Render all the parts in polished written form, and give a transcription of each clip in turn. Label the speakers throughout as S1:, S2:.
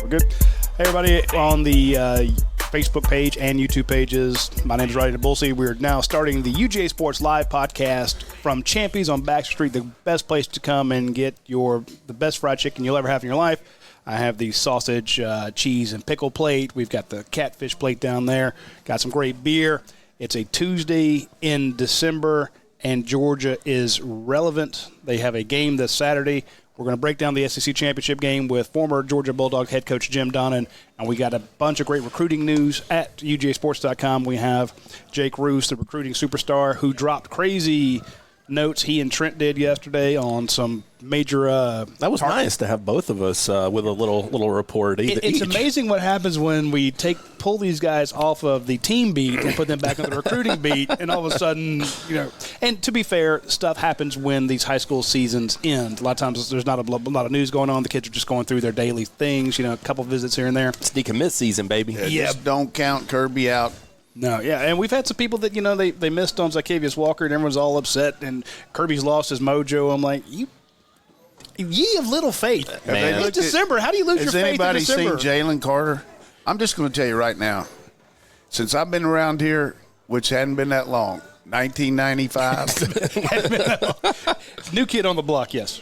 S1: We're good. Hey, everybody, on the Facebook page and YouTube pages, my name is Rodney DeBulsey. We're now starting the UGASports live podcast from Champy's on Baxter Street, the best place to come and get the best fried chicken you'll ever have in your life. I have the sausage, cheese, and pickle plate. We've got the catfish plate down there. Got some great beer. It's a Tuesday in December, and Georgia is relevant. They have a game this Saturday. We're going to break down the SEC championship game with former Georgia Bulldogs head coach Jim Donnan, and we got a bunch of great recruiting news at UGAsports.com. We have Jake Roos, the recruiting superstar, who dropped crazy notes he and Trent did yesterday on some major
S2: that was nice to have both of us with a little report.
S1: It's amazing what happens when we pull these guys off of the team beat and put them back on the recruiting beat, and all of a sudden, and to be fair, stuff happens when these high school seasons end. A lot of times there's not a lot of news going on. The kids are just going through their daily things, a couple visits here and there.
S2: It's decommit season, baby.
S3: Just don't count Kirby out.
S1: No, yeah, and we've had some people that, they missed on Zycavius Walker, and everyone's all upset, and Kirby's lost his mojo. I'm like, ye of little faith.
S2: Man.
S1: It's December. How do you lose your faith in December?
S3: Has anybody seen Jalen Carter? I'm just going to tell you right now, since I've been around here, which hadn't been that long, 1995.
S1: New kid on the block, yes.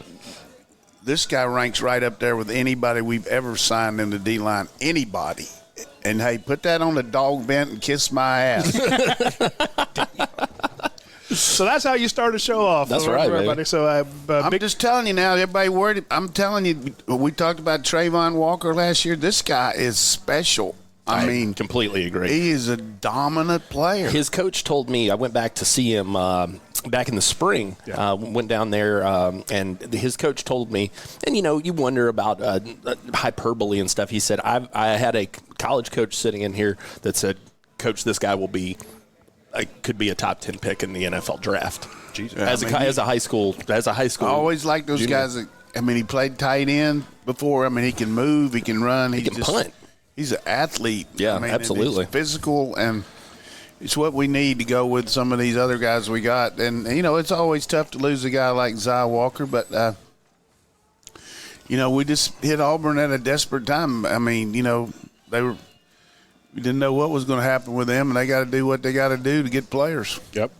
S3: This guy ranks right up there with anybody we've ever signed in the D-line. Anybody. And, hey, put that on the dog vent and kiss my ass.
S1: So that's how you start a show off.
S2: That's right,
S1: everybody.
S2: Baby.
S1: So
S3: I'm just telling you now, everybody worried. I'm telling you, we talked about Trayvon Walker last year. This guy is special. I mean,
S2: completely agree.
S3: He is a dominant player.
S2: His coach told me, I went back to see him back in the spring, went down there, and his coach told me, and you wonder about hyperbole and stuff. He said, I had a college coach sitting in here that said, Coach, this guy could be a top 10 pick in the NFL draft. Jesus. As a high school.
S3: I always like those
S2: junior.
S3: guys. He played tight end before. He can move, he can run,
S2: he can punt.
S3: He's an athlete.
S2: Yeah, absolutely.
S3: He's physical, and it's what we need to go with some of these other guys we got. And, it's always tough to lose a guy like Zy Walker, but, we just hit Auburn at a desperate time. We didn't know what was going to happen with them, and they got to do what they got to do to get players.
S1: Yep.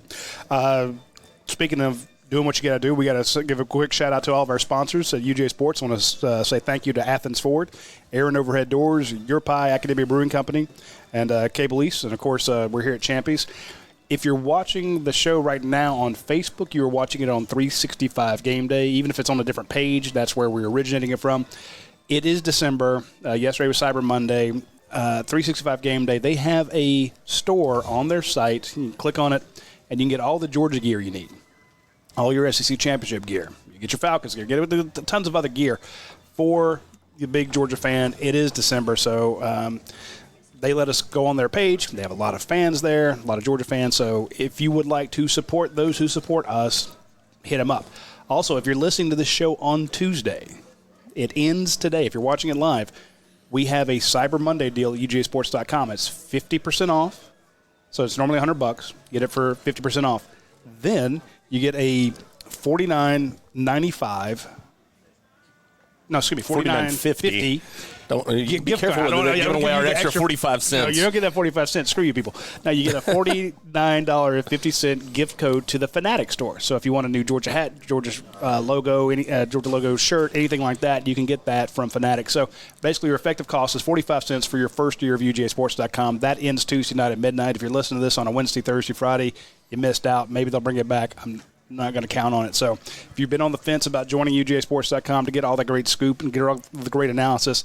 S1: Speaking of doing what you got to do, we got to give a quick shout-out to all of our sponsors at UGA Sports. I want to say thank you to Athens Ford, Aaron Overhead Doors, Your Pie Academia Brewing Company, and Cable East. And, of course, we're here at Champy's. If you're watching the show right now on Facebook, you're watching it on 365 Game Day. Even if it's on a different page, that's where we're originating it from. It is December. Yesterday was Cyber Monday. 365 Game Day. They have a store on their site. You can click on it, and you can get all the Georgia gear you need. All your SEC championship gear. You get your Falcons gear. Get it with tons of other gear. For the big Georgia fan, it is December, so they let us go on their page. They have a lot of fans there, a lot of Georgia fans. So if you would like to support those who support us, hit them up. Also, if you're listening to this show on Tuesday, it ends today. If you're watching it live, we have a Cyber Monday deal at UGAsports.com. It's 50% off. So it's normally $100. Get it for 50% off. Then you get a $49.95. No, excuse me, $49.50.
S2: Don't be careful with it. Giving away our extra 45 cents.
S1: No, you don't get that 45 cents. Screw you, people. Now you get a $49.50 gift code to the Fanatic store. So if you want a new Georgia hat, Georgia logo, any Georgia logo shirt, anything like that, you can get that from Fanatic. So basically, your effective cost is 45 cents for your first year of UGAsports.com. That ends Tuesday night at midnight. If you're listening to this on a Wednesday, Thursday, Friday, you missed out. Maybe they'll bring it back. I'm not going to count on it. So if you've been on the fence about joining UGAsports.com to get all the great scoop and get all the great analysis,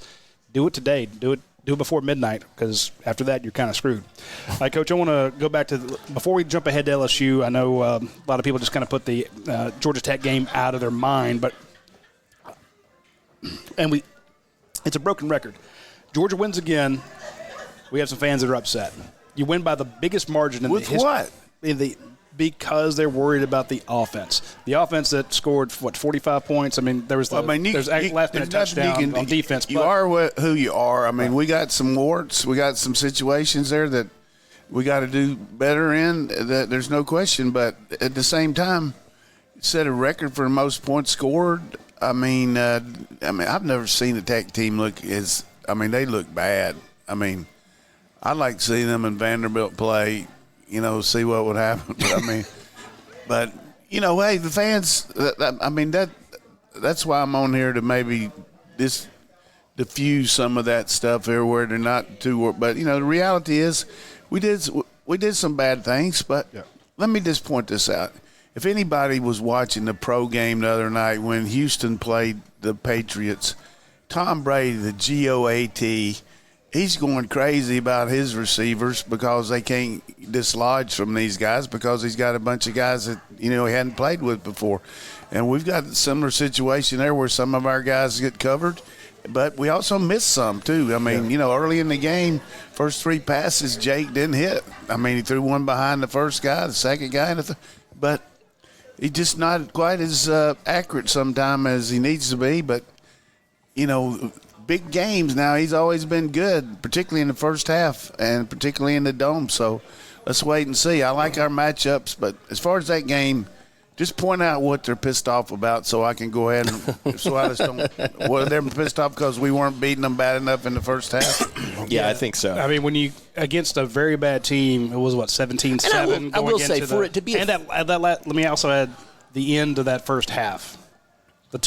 S1: do it today. Do it before midnight, because after that you're kind of screwed. All right, Coach, I want to go back to before we jump ahead to LSU. I know a lot of people just kind of put the Georgia Tech game out of their mind, it's a broken record. Georgia wins again. We have some fans that are upset. You win by the biggest margin in
S3: the history. With what?
S1: Because they're worried about the offense. The offense that scored, 45 points? I mean, there was last-minute touchdown on defense.
S3: You are who you are. We got some warts. We got some situations there that we got to do better in. There's no question. But at the same time, set a record for most points scored. I've never seen a Tech team they look bad. I'd like to see them in Vanderbilt play, see what would happen. But hey, the fans, that's why I'm on here to maybe diffuse some of that stuff here where they're not too. But the reality is, we did some bad things. But let me just point this out: if anybody was watching the pro game the other night when Houston played the Patriots, Tom Brady, the GOAT, he's going crazy about his receivers because they can't dislodge from these guys because he's got a bunch of guys that he hadn't played with before. And we've got a similar situation there where some of our guys get covered, but we also miss some too. Early in the game, first 3 passes, Jake didn't hit. He threw one behind the first guy, the second guy, but he's just not quite as accurate sometimes as he needs to be. But, big games now, he's always been good, particularly in the first half and particularly in the Dome. So let's wait and see. I like our matchups, but as far as that game, just point out what they're pissed off about so I can go ahead and so I just don't. Well, they're pissed off because we weren't beating them bad enough in the first half.
S2: Yeah, I think so.
S1: When you against a very bad team, it was 17-7.
S2: I will say for it to be.
S1: Let me also add the end of that first half.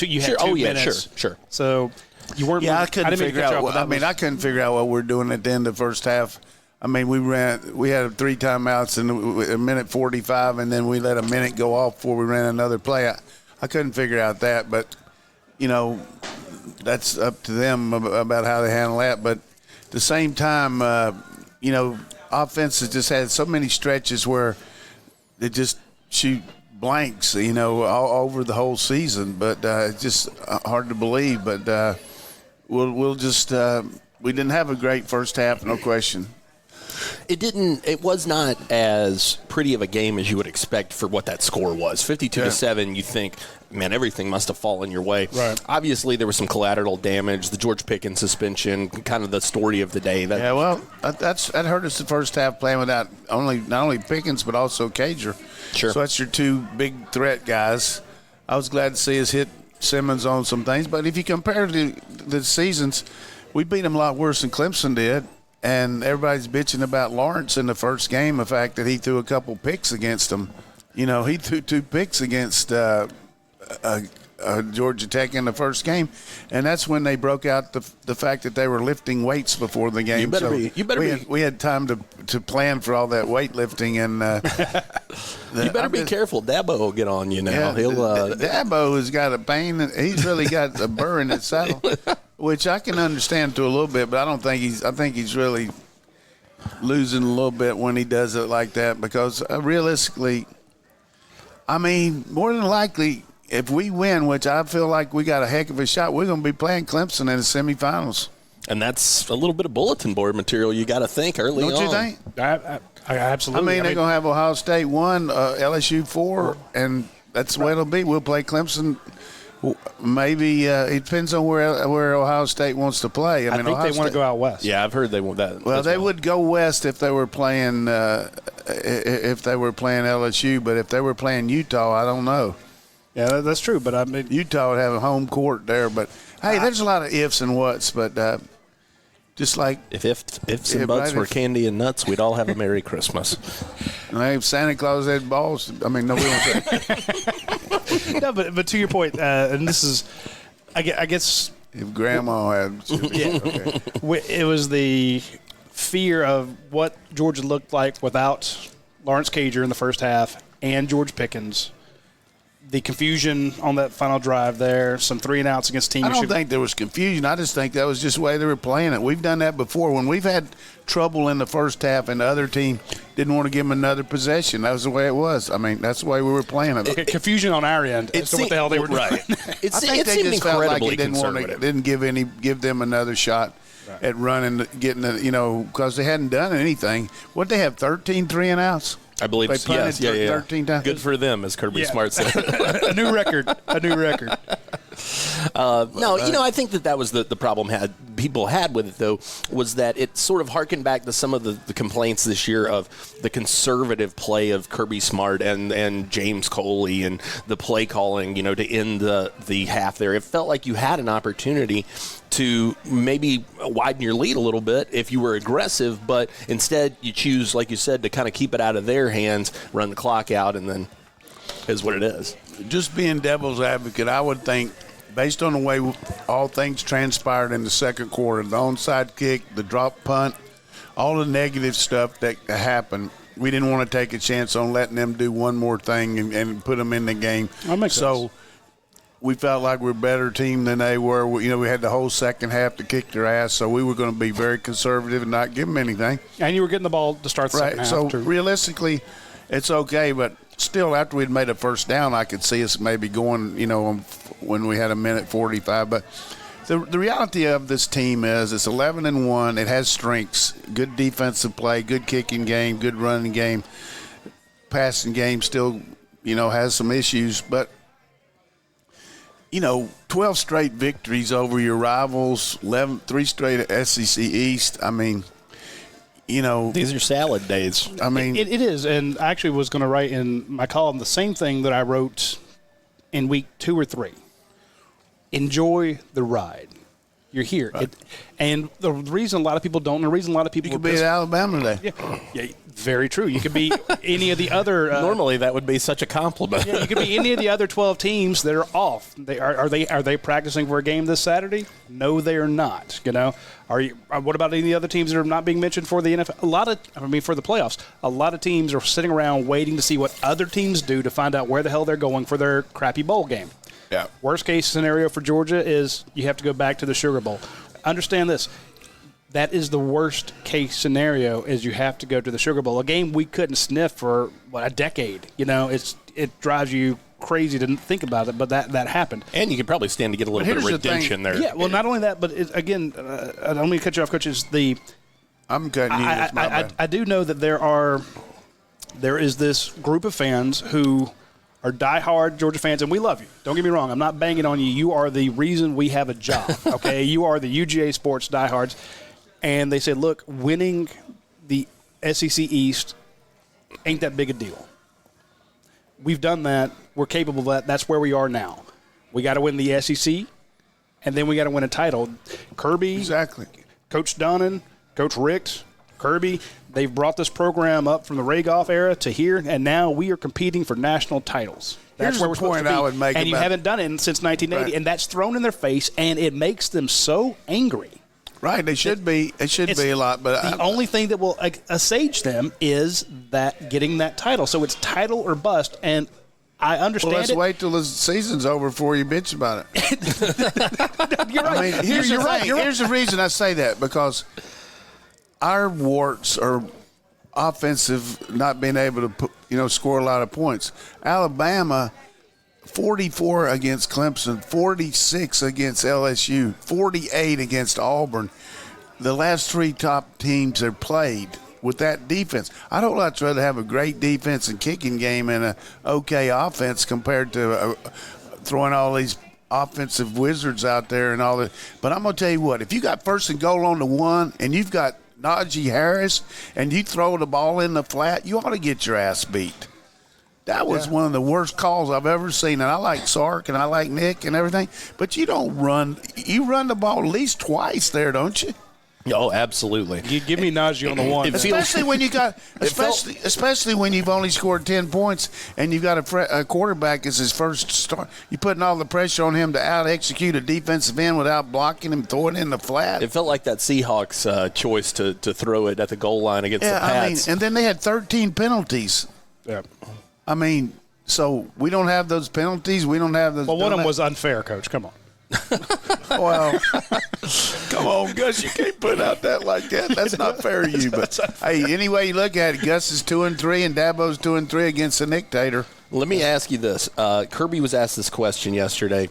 S1: You had 2 minutes.
S2: Sure.
S1: So you weren't.
S3: Yeah, I couldn't figure out. I couldn't figure out what we're doing at the end of the first half. We had 3 timeouts in a minute 45, and then we let a minute go off before we ran another play. I couldn't figure out that, but that's up to them about how they handle that. But at the same time, offense has just had so many stretches where they just shoot blanks, all over the whole season. But it's just hard to believe. But we'll just we didn't have a great first half, no question.
S2: It was not as pretty of a game as you would expect for what that score was. 52-7, you think, man, everything must have fallen your way.
S1: Right.
S2: Obviously, there was some collateral damage, the George Pickens suspension, kind of the story of the day.
S3: That hurt us the first half playing without not only Pickens but also Cager.
S2: Sure.
S3: So that's your 2 big threat guys. I was glad to see us hit Simmons on some things. But if you compare the seasons, we beat them a lot worse than Clemson did. And everybody's bitching about Lawrence in the first game, the fact that he threw a couple picks against them. He threw 2 picks against Georgia Tech in the first game, and that's when they broke out the fact that they were lifting weights before the game. We had time to plan for all that weightlifting, and
S2: you better be careful. Dabo will get on you now.
S3: Yeah, Dabo has got a pain. He's really got a burr in his saddle, which I can understand to a little bit, but I think he's really losing a little bit when he does it like that because realistically, more than likely, if we win, which I feel like we got a heck of a shot, we're going to be playing Clemson in the semifinals.
S2: And that's a little bit of bulletin board material you got to think early on.
S3: Don't you think?
S1: I absolutely.
S3: They're going to have Ohio State 1, LSU 4, and that's the way it'll be. We'll play Clemson. Maybe it depends on where Ohio State wants to play.
S1: I think
S3: Ohio
S1: they want to go out west.
S2: Yeah, I've heard they want that.
S3: Well, they would go west if they were playing LSU, but if they were playing Utah, I don't know.
S1: Yeah, that's true. But
S3: Utah would have a home court there. But hey, there's a lot of ifs and whats. But just like
S2: if ifs and buts were candy and nuts, we'd all have a Merry Christmas.
S3: If Santa Claus had balls, no, we won't say.
S1: No, but to your point, and this is, I guess,
S3: if Grandma had,
S1: okay. It was the fear of what Georgia looked like without Lawrence Cager in the first half and George Pickens. The confusion on that final drive there, some 3-and-outs against teams.
S3: I don't think there was confusion. I just think that was just the way they were playing it. We've done that before. When we've had trouble in the first half and the other team didn't want to give them another possession, that was the way it was. That's the way we were playing it.
S1: Confusion on our end as to what the hell they were doing.
S2: Right.
S3: I think they just felt like he didn't give them another shot at running, getting because they hadn't done anything. What they have, 13 3-and-outs?
S2: I believe
S3: they punted 13 times.
S2: Good for them, as Kirby Smart said.
S1: A new record.
S2: No, I think that was the problem people had with it, though, was that it sort of harkened back to some of the complaints this year of the conservative play of Kirby Smart and James Coley and the play calling, to end the half there. It felt like you had an opportunity to maybe widen your lead a little bit if you were aggressive, but instead you choose, like you said, to kind of keep it out of their hands, run the clock out, and then is what it is.
S3: Just being devil's advocate, I would think, based on the way all things transpired in the second quarter, the onside kick, the drop punt, all the negative stuff that happened, we didn't want to take a chance on letting them do one more thing and put them in the game.
S1: That makes sense.
S3: We felt like we're a better team than they were. We had the whole second half to kick their ass, so we were going to be very conservative and not give them anything.
S1: And you were getting the ball to start the second half.
S3: So realistically, it's okay, but still, after we'd made a first down, I could see us maybe going, when we had a minute 45. But the reality of this team is it's 11-1. It has strengths, good defensive play, good kicking game, good running game. Passing game still, has some issues, but 12 straight victories over your rivals, 3 straight SEC East. I mean,
S2: these are salad days.
S3: I mean,
S1: it is. And I actually was going to write in my column the same thing that I wrote in week 2 or 3. Enjoy the ride. You're here.
S3: Right.
S1: And the reason a lot of people don't, and the reason a lot of people
S3: you could be at Alabama today.
S1: Yeah, very true. You could be any of the other.
S2: Normally, that would be such a compliment.
S1: Yeah, you could be any of the other 12 teams that are off. Are they practicing for a game this Saturday? No, they are not. What about any of the other teams that are not being mentioned for the NFL? For the playoffs, a lot of teams are sitting around waiting to see what other teams do to find out where the hell they're going for their crappy bowl game.
S3: Yeah.
S1: Worst case scenario for Georgia is you have to go back to the Sugar Bowl. Understand this. That is the worst case scenario, is you have to go to the Sugar Bowl, a game we couldn't sniff for, a decade. It drives you crazy to think about it, but that happened.
S2: And you could probably stand to get a little bit of redemption there.
S1: Yeah, well, not only that, but I don't mean to cut you off, Coach.
S3: I'm cutting you.
S1: I do know that there is this group of fans who are diehard Georgia fans, and we love you. Don't get me wrong. I'm not banging on you. You are the reason we have a job, okay? You are the UGASports diehards. And they said, look, winning the SEC East ain't that big a deal. We've done that. We're capable of that. That's where we are now. We got to win the SEC, and then we got to win a title. Kirby,
S3: exactly.
S1: Coach Donnan, Coach Ricks, Kirby, they've brought this program up from the Ragoff era to here, and now we are competing for national titles. That's where we're supposed to be. I would make and you haven't done it since 1980, right. And that's thrown in their face, and it makes them so angry.
S3: Right, they should be. It should be a lot, but
S1: the only thing that will assuage them is that getting that title. So it's title or bust, and I understand.
S3: Well, let's wait till the season's over before you bitch about it.
S1: You're right.
S3: I mean, here's the reason I say that, because our warts are offensive, not being able to score a lot of points. Alabama. 44 against Clemson, 46 against LSU, 48 against Auburn. The last 3 top teams have played with that defense. I'd much rather have a great defense and kicking game and an okay offense compared to throwing all these offensive wizards out there and all that. But I'm going to tell you what, if you got first and goal on the 1 and you've got Najee Harris and you throw the ball in the flat, you ought to get your ass beat. That was one of the worst calls I've ever seen. And I like Sark and I like Nick and everything. But you don't run. You run the ball at least twice there, don't you?
S2: Oh, absolutly.
S1: You give me Najee on the 1.
S3: Especially when you got, especially when you've only scored 10 points and you've got a quarterback as his first start. You're putting all the pressure on him to out-execute a defensive end without blocking him, throwing it in the flat.
S2: It felt like that Seahawks choice to throw it at the goal line against the Pats.
S3: And then they had 13 penalties.
S1: Yeah.
S3: I mean, so we don't have those penalties. We don't have those.
S1: Well, one of them was unfair, Coach. Come on.
S3: Well, come on, Gus. You can't put out that like that. That's not fair to you. But, hey, anyway you look at it, Gus is 2-3 and Dabo's 2-3 against the dictator.
S2: Let me ask you this. Kirby was asked this question yesterday.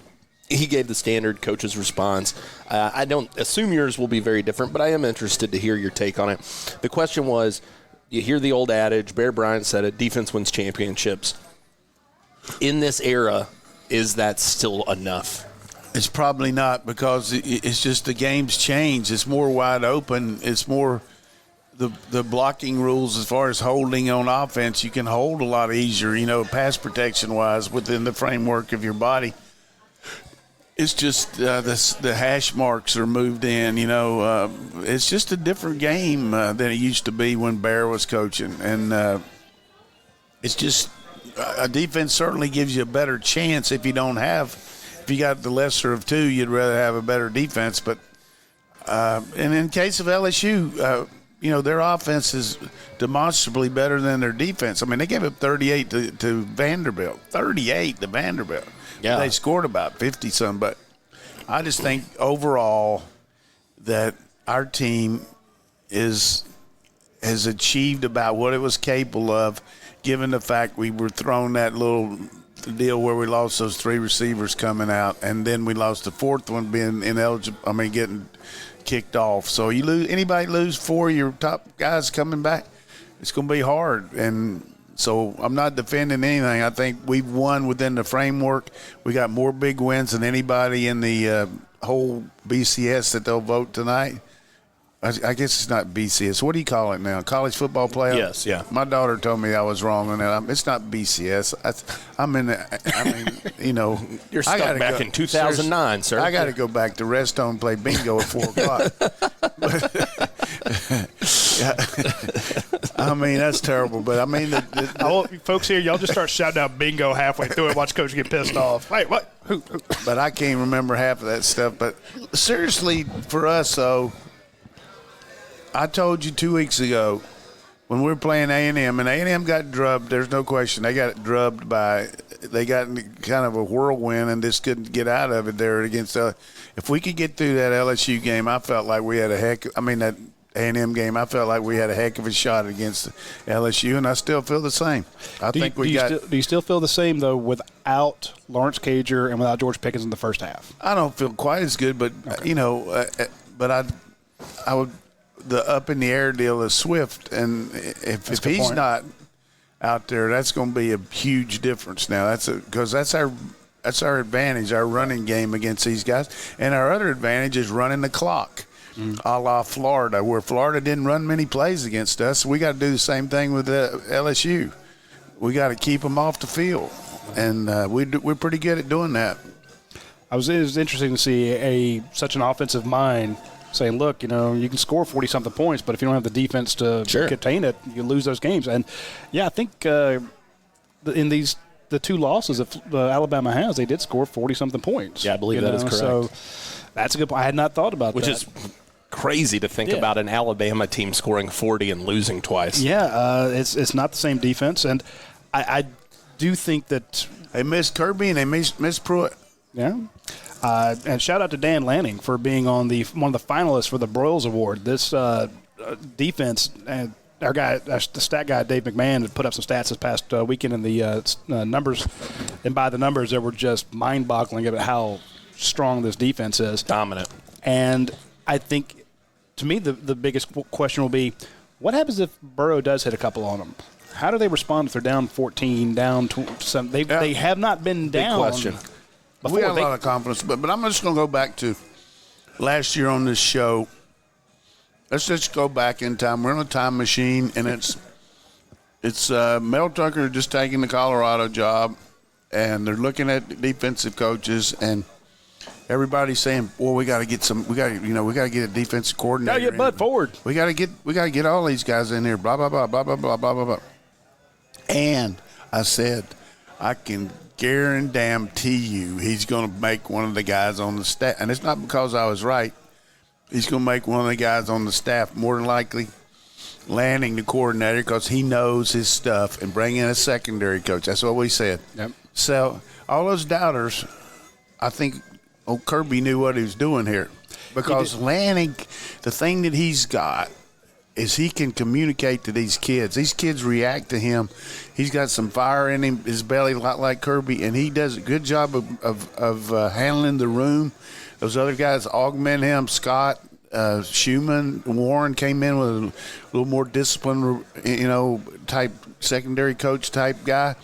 S2: He gave the standard coach's response. I don't assume yours will be very different, but I am interested to hear your take on it. The question was, you hear the old adage, Bear Bryant said it, defense wins championships. In this era, is that still enough?
S3: It's probably not, because it's just the game's changed. It's more wide open. It's more the blocking rules as far as holding on offense. You can hold a lot easier, pass protection-wise within the framework of your body. It's just the hash marks are moved in, It's just a different game than it used to be when Bear was coaching. And it's just a defense certainly gives you a better chance if you got the lesser of two, you'd rather have a better defense. But and in case of LSU, their offense is demonstrably better than their defense. I mean, they gave up 38 to Vanderbilt. 38 to Vanderbilt.
S2: Yeah.
S3: They scored about 50-some. But I just think overall that our team has achieved about what it was capable of, given the fact we were thrown that little deal where we lost those 3 receivers coming out, and then we lost the 4th one being ineligible. I mean, getting kicked off. So anybody lose 4 of your top guys coming back, it's going to be hard. And so I'm not defending anything. I think we've won within the framework. We got more big wins than anybody in the whole BCS that they'll vote tonight. I guess it's not BCS. What do you call it now? College football playoff?
S2: Yes, yeah.
S3: My daughter told me I was wrong on that. It's not BCS.
S2: You're stuck back in 2009, sir.
S3: I got to go back to Redstone and play bingo at 4 o'clock. I mean, that's terrible. But, I mean,
S1: folks here, y'all just start shouting out bingo halfway through it. Watch Coach get pissed off. Wait, what? Who?
S3: But I can't remember half of that stuff. But seriously, for us, though, I told you 2 weeks ago when we were playing A&M, and A&M got drubbed. There's no question. They got drubbed they got kind of a whirlwind and just couldn't get out of it there against if we could get through that LSU game, I felt like we had that A&M game, I felt like we had a heck of a shot against LSU, and I still feel the same.
S1: Do you still feel the same, though, without Lawrence Cager and without George Pickens in the first half?
S3: I don't feel quite as good, but, okay. But I would – the up in the air deal is Swift, and if he's not out there, that's going to be a huge difference. Now because that's our advantage, our running game against these guys, and our other advantage is running the clock, a la Florida, where Florida didn't run many plays against us. We got to do the same thing with LSU. We got to keep them off the field, and we're pretty good at doing that.
S1: It was interesting to see such an offensive mind saying, look, you can score 40-something points, but if you don't have the defense to contain it, you lose those games. And, yeah, I think in the 2 losses that Alabama has, they did score 40-something points.
S2: Yeah, I believe that is correct.
S1: So that's a good point. I had not thought about that.
S2: Which is crazy to think about an Alabama team scoring 40 and losing twice.
S1: Yeah, it's not the same defense. And I do think that –
S3: they missed Kirby and they missed Pruitt.
S1: Yeah. And shout out to Dan Lanning for being on one of the finalists for the Broyles Award. This defense, and the stat guy Dave McMahon had put up some stats this past weekend in the numbers, and by the numbers that were just mind-boggling about how strong this defense is.
S2: Dominant.
S1: And I think, to me, the biggest question will be, what happens if Burrow does hit a couple on them? How do they respond if they're down 14, down 7? They have not been down.
S2: Big question.
S3: We got a lot of confidence, but I'm just going to go back to last year on this show. Let's just go back in time. We're in a time machine, and it's Mel Tucker just taking the Colorado job, and they're looking at defensive coaches, and everybody's saying, "Well, we got to get a defensive coordinator.
S1: Got to get Bud Ford.
S3: We got to get all these guys in here. Blah blah blah blah blah blah blah blah blah." And I said, I can guarantee you he's going to make one of the guys on the staff. And it's not because I was right. He's going to make one of the guys on the staff more than likely landing the coordinator because he knows his stuff and bring in a secondary coach. That's what we said.
S1: Yep.
S3: So all those doubters, I think Kirby knew what he was doing here because Lanning, the thing that he's got is he can communicate to these kids. These kids react to him. He's got some fire in him, his belly, a lot like Kirby, and he does a good job of handling the room. Those other guys augment him. Scott, Schumann, Warren came in with a little more disciplined, type secondary coach type guy.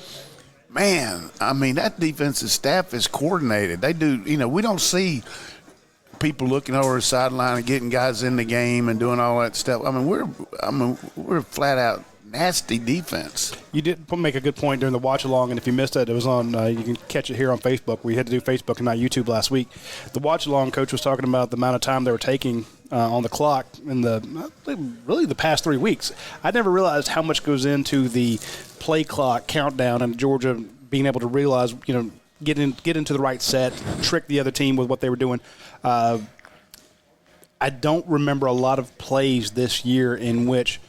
S3: man, I mean, that defensive staff is coordinated. They do, we don't see people looking over the sideline and getting guys in the game and doing all that stuff. I mean, we're flat out nasty defense.
S1: You did make a good point during the watch along, and if you missed it, it was on. You can catch it here on Facebook. We had to do Facebook and not YouTube last week. The watch along coach was talking about the amount of time they were taking on the clock in the past 3 weeks. I never realized how much goes into the play clock countdown and Georgia being able to realize, get into the right set, trick the other team with what they were doing. I don't remember a lot of plays this year in which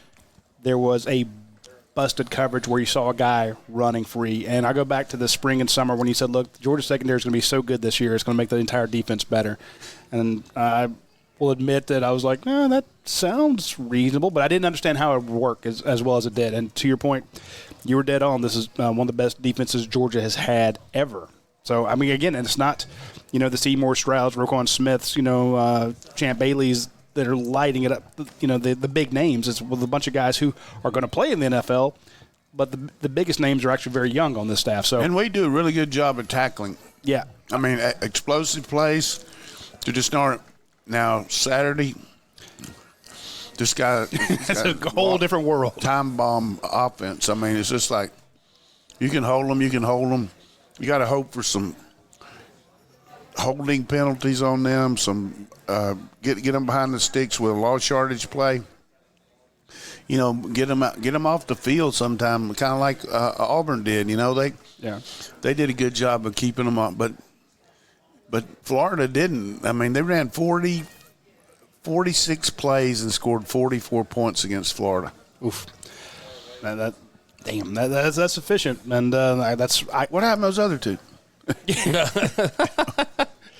S1: there was a busted coverage where you saw a guy running free. And I go back to the spring and summer when you said, look, Georgia secondary is going to be so good this year, it's going to make the entire defense better. And I will admit that I was like, no, that sounds reasonable, but I didn't understand how it would work as well as it did. And to your point, you were dead on. This is one of the best defenses Georgia has had ever. So, I mean, again, and it's not, the Seymour Strouds, Roquan Smiths, Champ Bailey's that are lighting it up, the big names. It's with a bunch of guys who are going to play in the NFL, but the biggest names are actually very young on this staff. So,
S3: and we do a really good job of tackling.
S1: Yeah.
S3: I mean, explosive plays to just start. Now, Saturday, this guy.
S1: That's a whole different world.
S3: Time bomb offense. I mean, it's just like you can hold them. You got to hope for some holding penalties on them, some get them behind the sticks with a large yardage play. Get them off the field sometime, kind of like Auburn did. They did a good job of keeping them up, but Florida didn't. I mean, they ran 46 plays and scored 44 points against Florida.
S1: Oof. That's sufficient. And
S3: what happened to those other two?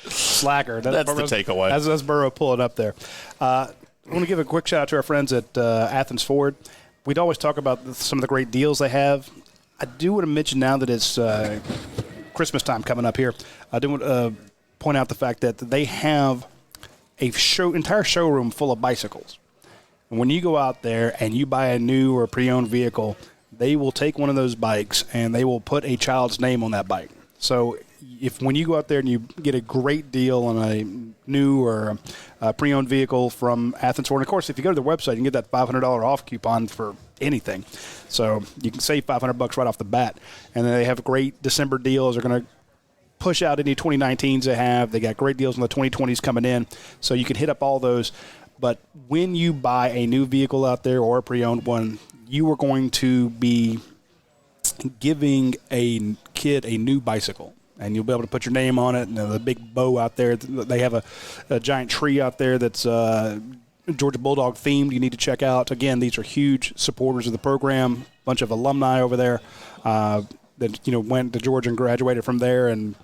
S1: Slacker.
S2: That's the takeaway.
S1: That's Burrow pulling up there. I want to give a quick shout out to our friends at Athens Ford. We'd always talk about some of the great deals they have. I do want to mention now that it's Christmas time coming up here. I do want to point out the fact that they have entire showroom full of bicycles. And when you go out there and you buy a new or pre-owned vehicle, they will take one of those bikes and they will put a child's name on that bike. So when you go out there and you get a great deal on a new or a pre-owned vehicle from Athens Ford, and of course, if you go to their website, you can get that $500 off coupon for anything. So you can save $500 right off the bat. And then they have great December deals. They're going to push out any 2019s they have. They got great deals on the 2020s coming in. So you can hit up all those. But when you buy a new vehicle out there or a pre-owned one, you are going to be giving a kid a new bicycle. And you'll be able to put your name on it. And the big bow out there. They have a giant tree out there that's Georgia Bulldog themed. You need to check out. Again, these are huge supporters of the program. A bunch of alumni over there that went to Georgia and graduated from there. And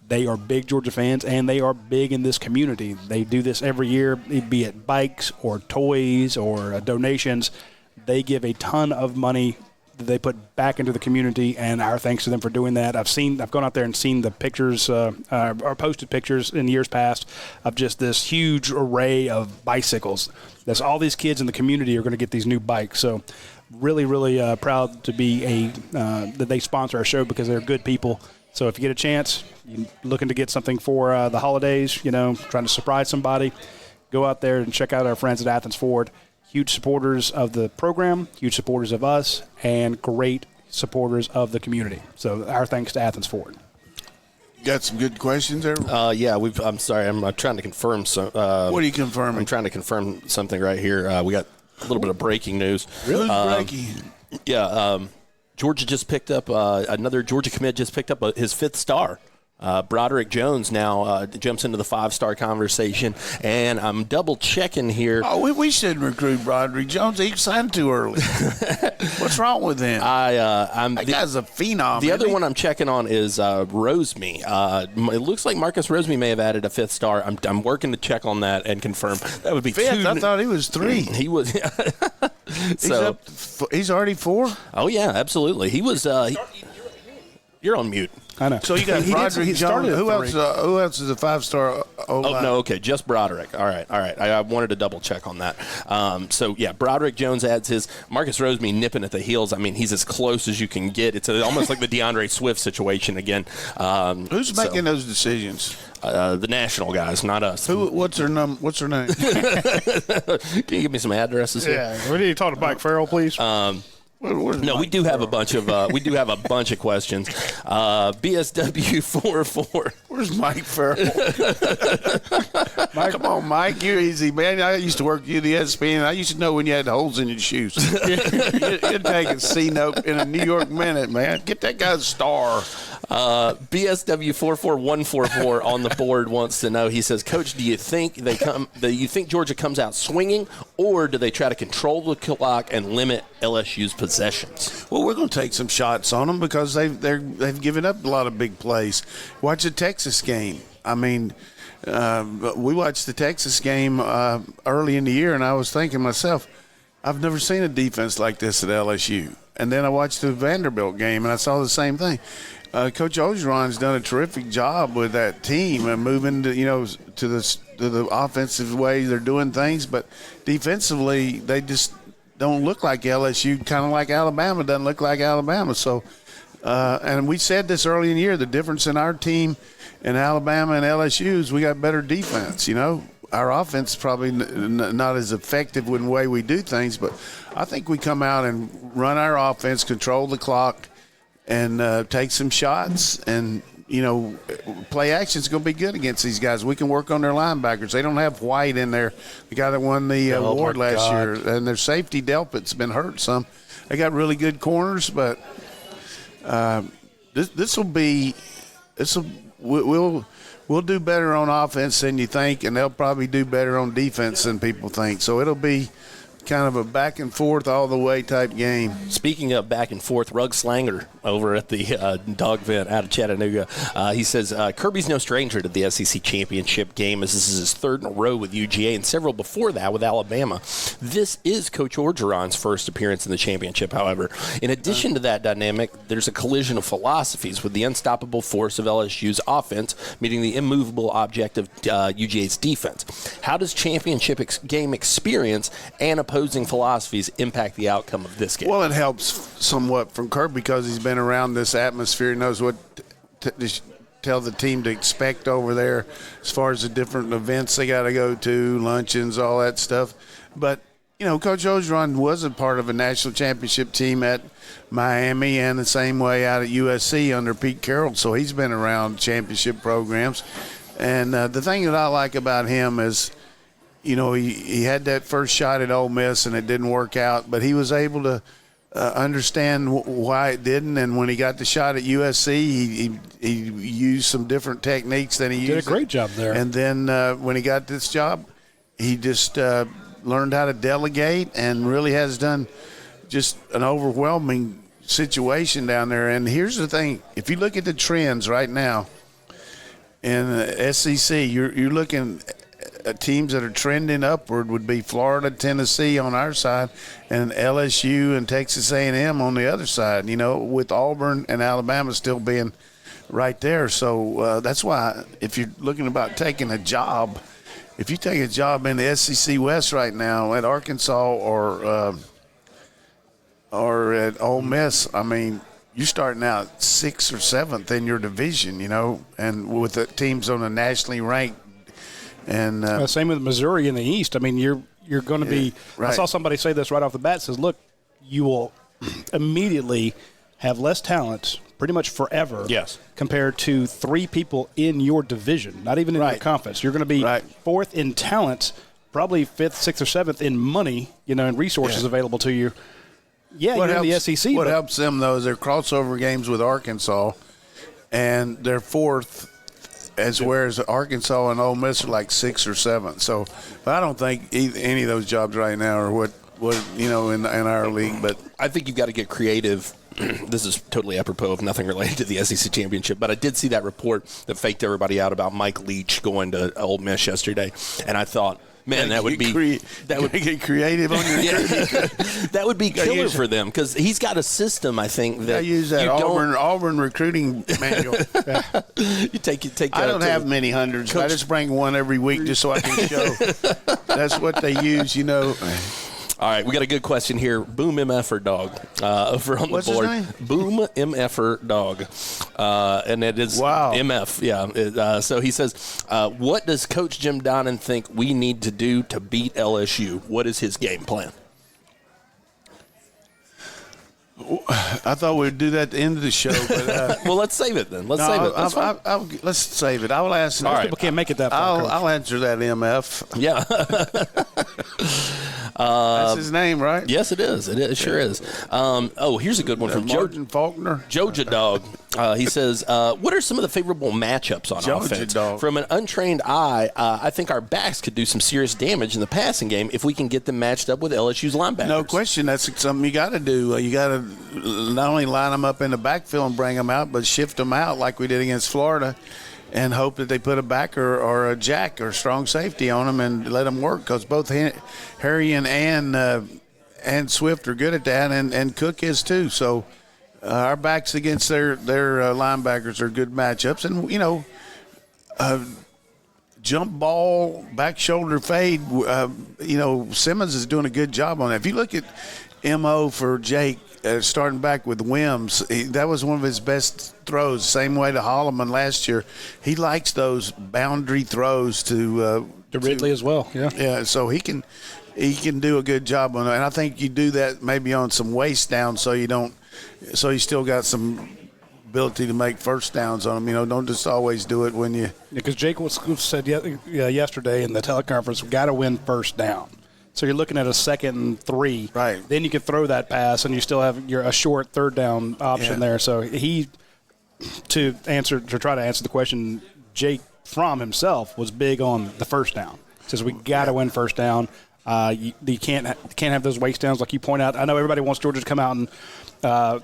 S1: they are big Georgia fans, and they are big in this community. They do this every year, be it bikes or toys or donations. They give a ton of money that they put back into the community, and our thanks to them for doing that. I've gone out there and seen the pictures, or posted pictures in years past of just this huge array of bicycles. That's all these kids in the community are going to get these new bikes. So really, really proud to be that they sponsor our show because they're good people. So if you get a chance, you're looking to get something for the holidays, trying to surprise somebody, go out there and check out our friends at Athens Ford. Huge supporters of the program, huge supporters of us, and great supporters of the community. So our thanks to Athens Ford.
S3: You got some good questions there?
S2: Yeah, I'm sorry. I'm trying to confirm some.
S3: What are you confirming?
S2: I'm trying to confirm something right here. We got a little bit of breaking news.
S3: Really breaking?
S2: Yeah, Georgia just picked up another Georgia commit. Just picked up his 5th star. Broderick Jones now jumps into the 5-star conversation, and I'm double checking here.
S3: Oh, we shouldn't recruit Broderick Jones. He signed too early. What's wrong with him? That guy's a phenom.
S2: The other one I'm checking on is Roseme. It looks like Marcus Roseme may have added a 5th star. I'm working to check on that and confirm. That would be
S3: 5th. I thought he was 3.
S2: He was.
S3: He's already 4.
S2: Oh yeah, absolutely. He was. You're on mute.
S1: I know.
S3: So you got Broderick Jones. Who else is a 5-star?
S2: No, okay, just Broderick. All right. I wanted to double check on that. Broderick Jones adds his. Marcus Roseme nipping at the heels. I mean, he's as close as you can get. It's almost like the DeAndre Swift situation again.
S3: Who's making those decisions?
S2: The national guys, not us.
S3: What's her name?
S2: Can you give me some addresses here?
S1: Yeah, we need to talk to Mike Farrell, please.
S2: We do have a bunch of questions. BSW44.
S3: Where's Mike Farrell? Come on, Mike. You're easy, man. I used to work at ESPN. I used to know when you had holes in your shoes. You'd take a C note in a New York minute, man. Get that guy a star.
S2: BSW44144 on the board wants to know. He says, Coach, do you think Georgia comes out swinging, or do they try to control the clock and limit LSU's possessions?
S3: Well, we're going to take some shots on them because they've given up a lot of big plays. Watch the Texas game. I mean, we watched the Texas game early in the year, and I was thinking myself, I've never seen a defense like this at LSU. And then I watched the Vanderbilt game, and I saw the same thing. Coach Orgeron's done a terrific job with that team and moving to the offensive way they're doing things, but defensively they just don't look like LSU, kind of like Alabama doesn't look like Alabama. So, and we said this early in the year, the difference in our team and Alabama and LSU is we got better defense. Our offense is probably not as effective in the way we do things, but I think we come out and run our offense, control the clock, and take some shots. And, play action is going to be good against these guys. We can work on their linebackers. They don't have White in there, the guy that won the award last year. And their safety, Delpit's been hurt some. They got really good corners, but we'll do better on offense than you think, and they'll probably do better on defense than people think. So it'll be kind of a back and forth all the way type game.
S2: Speaking of back and forth, Rug Slanger over at the dog vent out of Chattanooga, he says Kirby's no stranger to the SEC championship game, as this is his third in a row with UGA and several before that with Alabama. This is Coach Orgeron's first appearance in the championship, however. In addition to that dynamic, there's a collision of philosophies with the unstoppable force of LSU's offense meeting the immovable object of UGA's defense. How does championship game experience and opposing philosophies impact the outcome of this game?
S3: Well, it helps somewhat from Kirby because he's been around this atmosphere, knows what to tell the team to expect over there as far as the different events they got to go to, luncheons, all that stuff. But, Coach Orgeron was a part of a national championship team at Miami and the same way out at USC under Pete Carroll, so he's been around championship programs. And the thing that I like about him is, he had that first shot at Ole Miss and it didn't work out, but he was able to understand why it didn't. And when he got the shot at USC, he used some different techniques than he used.
S1: Did a great job there.
S3: And then when he got this job, he just learned how to delegate and really has done just an overwhelming situation down there. And here's the thing. If you look at the trends right now in the SEC, you're looking – teams that are trending upward would be Florida, Tennessee on our side, and LSU and Texas A&M on the other side, with Auburn and Alabama still being right there. So that's why if you're looking about taking a job, if you take a job in the SEC West right now at Arkansas or at Ole Miss, I mean, you're starting out 6th or 7th in your division, and with the teams on a nationally ranked. And
S1: same with Missouri in the East. I mean, you're going to be. Right. I saw somebody say this right off the bat. Says, look, you will immediately have less talent, pretty much forever.
S2: Yes.
S1: Compared to 3 people in your division, not even in your conference. You're going to be 4th in talent, probably 5th, 6th, or 7th in money, and resources available to you. Yeah, you're in the SEC.
S3: What helps them though is their crossover games with Arkansas, and they're 4th. Whereas Arkansas and Ole Miss are like 6th or 7th. So, but I don't think any of those jobs right now are what in our league. But
S2: I think you've got to get creative. This is totally apropos of nothing related to the SEC championship, but I did see that report that faked everybody out about Mike Leach going to Ole Miss yesterday, and I thought, Man, that would be
S3: that would get creative on your
S2: that would be killer for them because he's got a system. I think that
S3: use that Auburn recruiting manual.
S2: You take.
S3: I don't have many hundreds. I just bring one every week just so I can show. That's what they use, you know.
S2: All right, we got a good question here. Boom MFer Dog over on
S3: What's
S2: the board.
S3: his name?
S2: Boom MFer Dog, and it is MF. Yeah. So he says, "What does Coach Jim Donnan think we need to do to beat LSU? What is his game plan?"
S3: I thought we'd do that at the end of the show, but
S2: well, let's save it then. Let's save it.
S3: Let's save it. I will ask.
S1: All right. People can't make it that far.
S3: I'll answer that, MF.
S2: Yeah.
S3: That's his name, right?
S2: Yes, it is. It sure is. Here's a good one from
S3: Martin Faulkner.
S2: Joja Dog. He says, what are some of the favorable matchups on offense?
S3: Dog.
S2: From an untrained eye, I think our backs could do some serious damage in the passing game if we can get them matched up with LSU's linebackers.
S3: No question. That's something you got to do. You got to not only line them up in the backfield and bring them out, but shift them out like we did against Florida and hope that they put a backer or a jack or strong safety on them and let them work because both Harry and Swift are good at that, and Cook is too. So our backs against their linebackers are good matchups. And, you know, jump ball, back shoulder fade, Simmons is doing a good job on that. If you look at M.O. for Jake, starting back with Wims, that was one of his best throws. Same way to Holloman last year. He likes those boundary throws to
S1: Ridley as well.
S3: Yeah. So he can do a good job on it. And I think you do that maybe on some waist down so you still got some ability to make first downs on them. You know, don't just always do it when you.
S1: Because Jake said yesterday in the teleconference, we got to win first down. So you're looking at a 2nd and 3.
S3: Right.
S1: Then you can throw that pass, and you still have a short third down option there. So to try to answer the question, Jake from himself was big on the first down. He says we got to win first down. You can't have those waste downs like you point out. I know everybody wants Georgia to come out and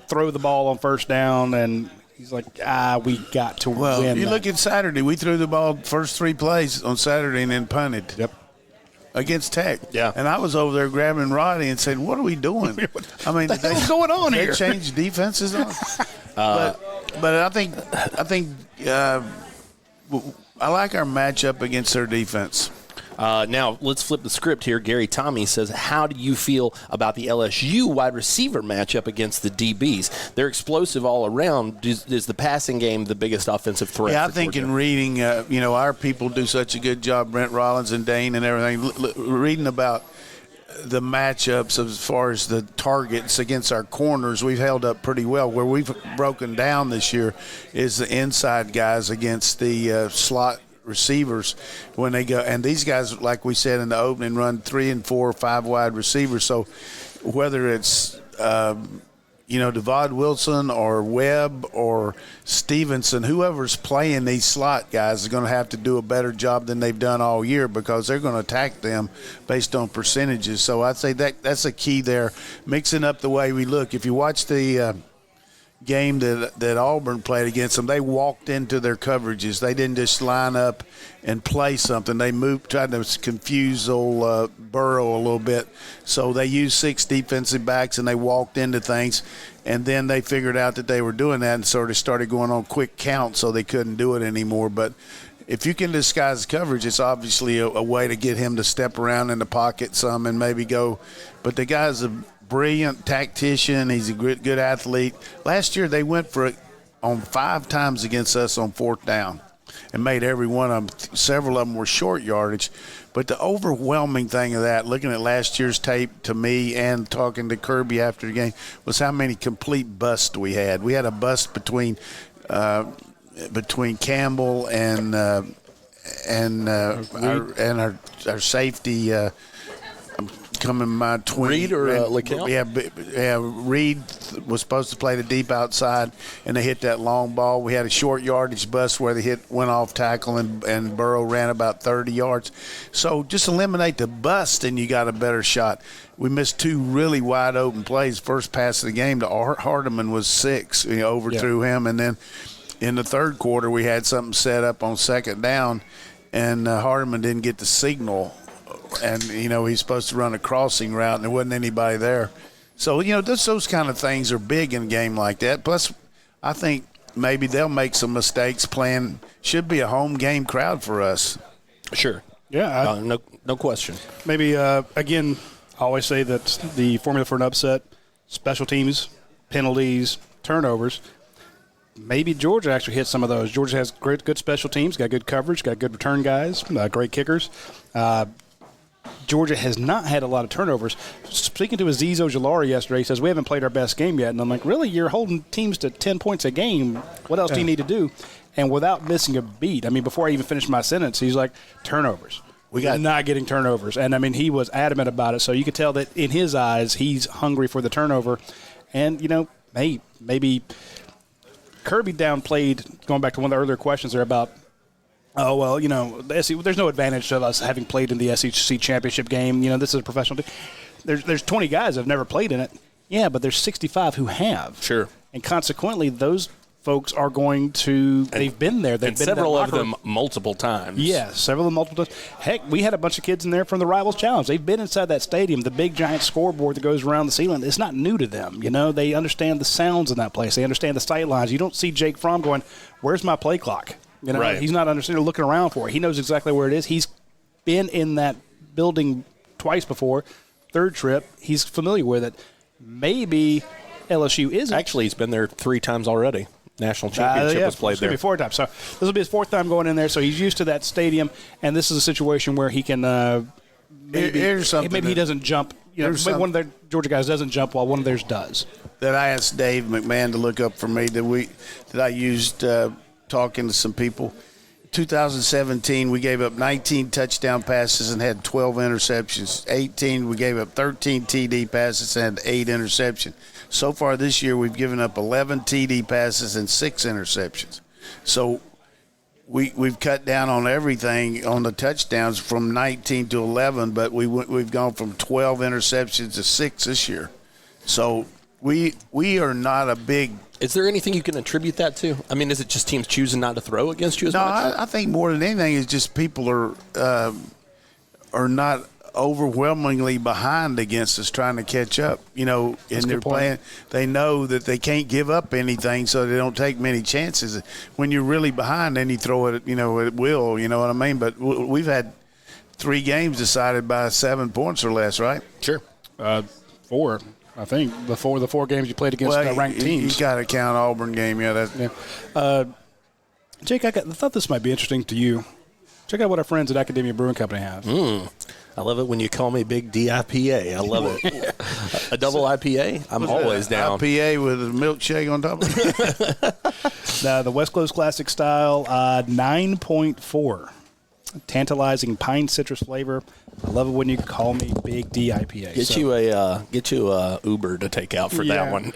S1: throw the ball on first down, and he's like, we got to win.
S3: Well, you look at Saturday. We threw the ball first 3 plays on Saturday and then punted.
S1: Yep.
S3: Against Tech.
S2: Yeah.
S3: And I was over there grabbing Roddy and saying, what are we doing? I mean,
S1: what's going on here?
S3: They changed defenses on. But I think I like our matchup against their defense.
S2: Now, let's flip the script here. Gary Tommy says, how do you feel about the LSU wide receiver matchup against the DBs? They're explosive all around. Is the passing game the biggest offensive threat?
S3: Yeah, I think in reading, our people do such a good job, Brent Rollins and Dane and everything, reading about the matchups as far as the targets against our corners, we've held up pretty well. Where we've broken down this year is the inside guys against the slot receivers when they go, and these guys, like we said in the opening, run 3 and 4 or 5 wide receivers. So whether it's Devod Wilson or Webb or Stevenson, whoever's playing these slot guys is going to have to do a better job than they've done all year because they're going to attack them based on percentages. So I'd say that's a key there, mixing up the way we look. If you watch the game that Auburn played against them, they walked into their coverages. They didn't just line up and play something. They tried to confuse old Burrow a little bit. So they used 6 defensive backs and they walked into things, and then they figured out that they were doing that and sort of started going on quick count, so they couldn't do it anymore. But if you can disguise coverage, it's obviously a way to get him to step around in the pocket some and maybe go. But the guy's a brilliant tactician. He's a good athlete. Last year they went for it on 5 times against us on 4th down and made every one of them. Several of them were short yardage. But the overwhelming thing of that, looking at last year's tape to me and talking to Kirby after the game, was how many complete busts we had. We had a bust between Campbell and our safety. Coming my twin.
S2: Reed or LeCount?
S3: Yeah, Reed was supposed to play the deep outside, and they hit that long ball. We had a short yardage bust where they went off tackle, and Burrow ran about 30 yards. So just eliminate the bust, and you got a better shot. We missed 2 really wide open plays. First pass of the game to Hardeman was 6. Overthrew him, and then in the third quarter we had something set up on 2nd down, and Hardeman didn't get the signal and he's supposed to run a crossing route, and there wasn't anybody there. So those kind of things are big in a game like that. Plus, I think maybe they'll make some mistakes playing. Should be a home game crowd for us.
S2: Sure.
S1: Yeah.
S2: No question.
S1: Maybe, again, I always say that the formula for an upset, special teams, penalties, turnovers. Maybe Georgia actually hits some of those. Georgia has good special teams, got good coverage, got good return guys, great kickers. Georgia has not had a lot of turnovers. Speaking to Aziz Ojulari yesterday, he says, we haven't played our best game yet. And I'm like, really? You're holding teams to 10 points a game. What else do you need to do? And without missing a beat, before I even finished my sentence, he's like, turnovers. We got not getting turnovers. And, he was adamant about it. So you could tell that in his eyes, he's hungry for the turnover. And, maybe Kirby downplayed, going back to one of the earlier questions there about, the SEC, there's no advantage to us having played in the SEC championship game. This is a professional team. There's 20 guys that have never played in it. Yeah, but there's 65 who have.
S2: Sure.
S1: And consequently, those folks are going to – they've been there. They've been
S2: several of them multiple times.
S1: Yeah, several of them multiple times. Heck, we had a bunch of kids in there from the Rivals Challenge. They've been inside that stadium, the big giant scoreboard that goes around the ceiling. It's not new to them. They understand the sounds in that place. They understand the sight lines. You don't see Jake Fromm going, where's my play clock?
S2: Right.
S1: He's not understanding, looking around for it. He knows exactly where it is. He's been in that building twice before. Third trip, he's familiar with it. Maybe LSU isn't.
S2: Actually, he's been there 3 times already. National championship was played there.
S1: It's going to be 4 times. So this will be his 4th time going in there. So he's used to that stadium, and this is a situation where he can maybe he doesn't jump. Maybe one of their Georgia guys doesn't jump while one of theirs does.
S3: That I asked Dave McMahon to look up for me that I used talking to some people. 2017, we gave up 19 touchdown passes and had 12 interceptions. 18, we gave up 13 TD passes and had 8 interceptions. So far this year, we've given up 11 TD passes and 6 interceptions. So we've cut down on everything on the touchdowns from 19 to 11, but we've gone from 12 interceptions to 6 this year. So we are not a big.
S2: Is there anything you can attribute that to? Is it just teams choosing not to throw against you as much?
S3: No, I think more than anything is just people are not overwhelmingly behind against us trying to catch up. And they're playing. They know that they can't give up anything, so they don't take many chances. When you're really behind, then you throw it. At will. You know what I mean? But we've had 3 games decided by 7 points or less, right?
S2: Sure.
S1: 4. I think the 4 games you played against ranked teams.
S3: You got to count Auburn game,
S1: Jake, I thought this might be interesting to you. Check out what our friends at Academia Brewing Company have.
S2: I love it when you call me Big DIPA. I love it. A double IPA? I'm always down.
S3: IPA with a milkshake on top of it.
S1: The West Coast Classic style, 9.4. Tantalizing pine citrus flavor. I love it when you call me Big D IPA.
S2: Get you a Uber to take out for that one.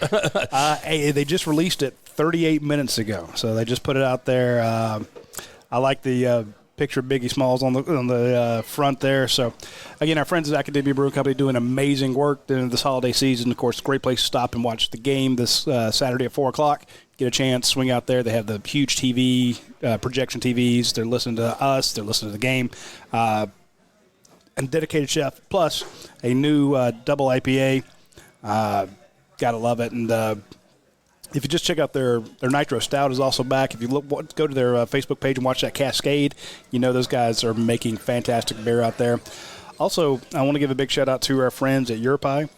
S1: They just released it 38 minutes ago, so they just put it out there. I like the picture of Biggie Smalls on the front there. So, again, our friends at Academia Brewing Company doing amazing work during this holiday season. Of course, great place to stop and watch the game this Saturday at 4 o'clock. Get a chance, swing out there. They have the huge TV, projection TVs. They're listening to us. They're listening to the game. And dedicated chef, plus a new double IPA. Gotta love it. And if you just check out their Nitro Stout is also back. If you go to their Facebook page and watch that Cascade, those guys are making fantastic beer out there. Also, I want to give a big shout out to our friends at UGASports.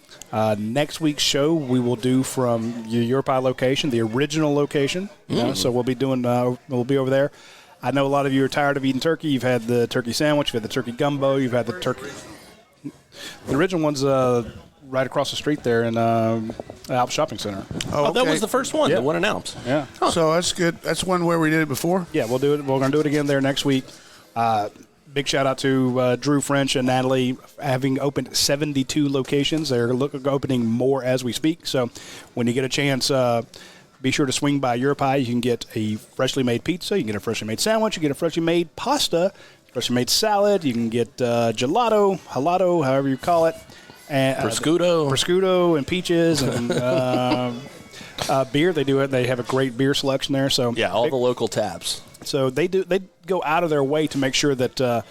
S1: Next week's show we will do from your UGASports location, the original location. So we'll be over there. I know a lot of you are tired of eating turkey. You've had the turkey sandwich, you've had the turkey gumbo, you've had the turkey. The original one's right across the street there in Alps Shopping Center.
S2: Oh, okay. That was the first one, the one in Alps.
S1: Yeah.
S3: Huh. So that's good. That's one where we did it before?
S1: Yeah, we'll do it. We're going to do it again there next week. Big shout out to Drew French and Natalie having opened 72 locations. They're opening more as we speak. So when you get a chance, be sure to swing by UGASports. You can get a freshly made pizza. You can get a freshly made sandwich. You can get a freshly made pasta, freshly made salad. You can get gelato, halado, however you call it. And, prosciutto and peaches and beer. They do it. They have a great beer selection there. So
S2: all the local taps.
S1: So they go out of their way to make sure that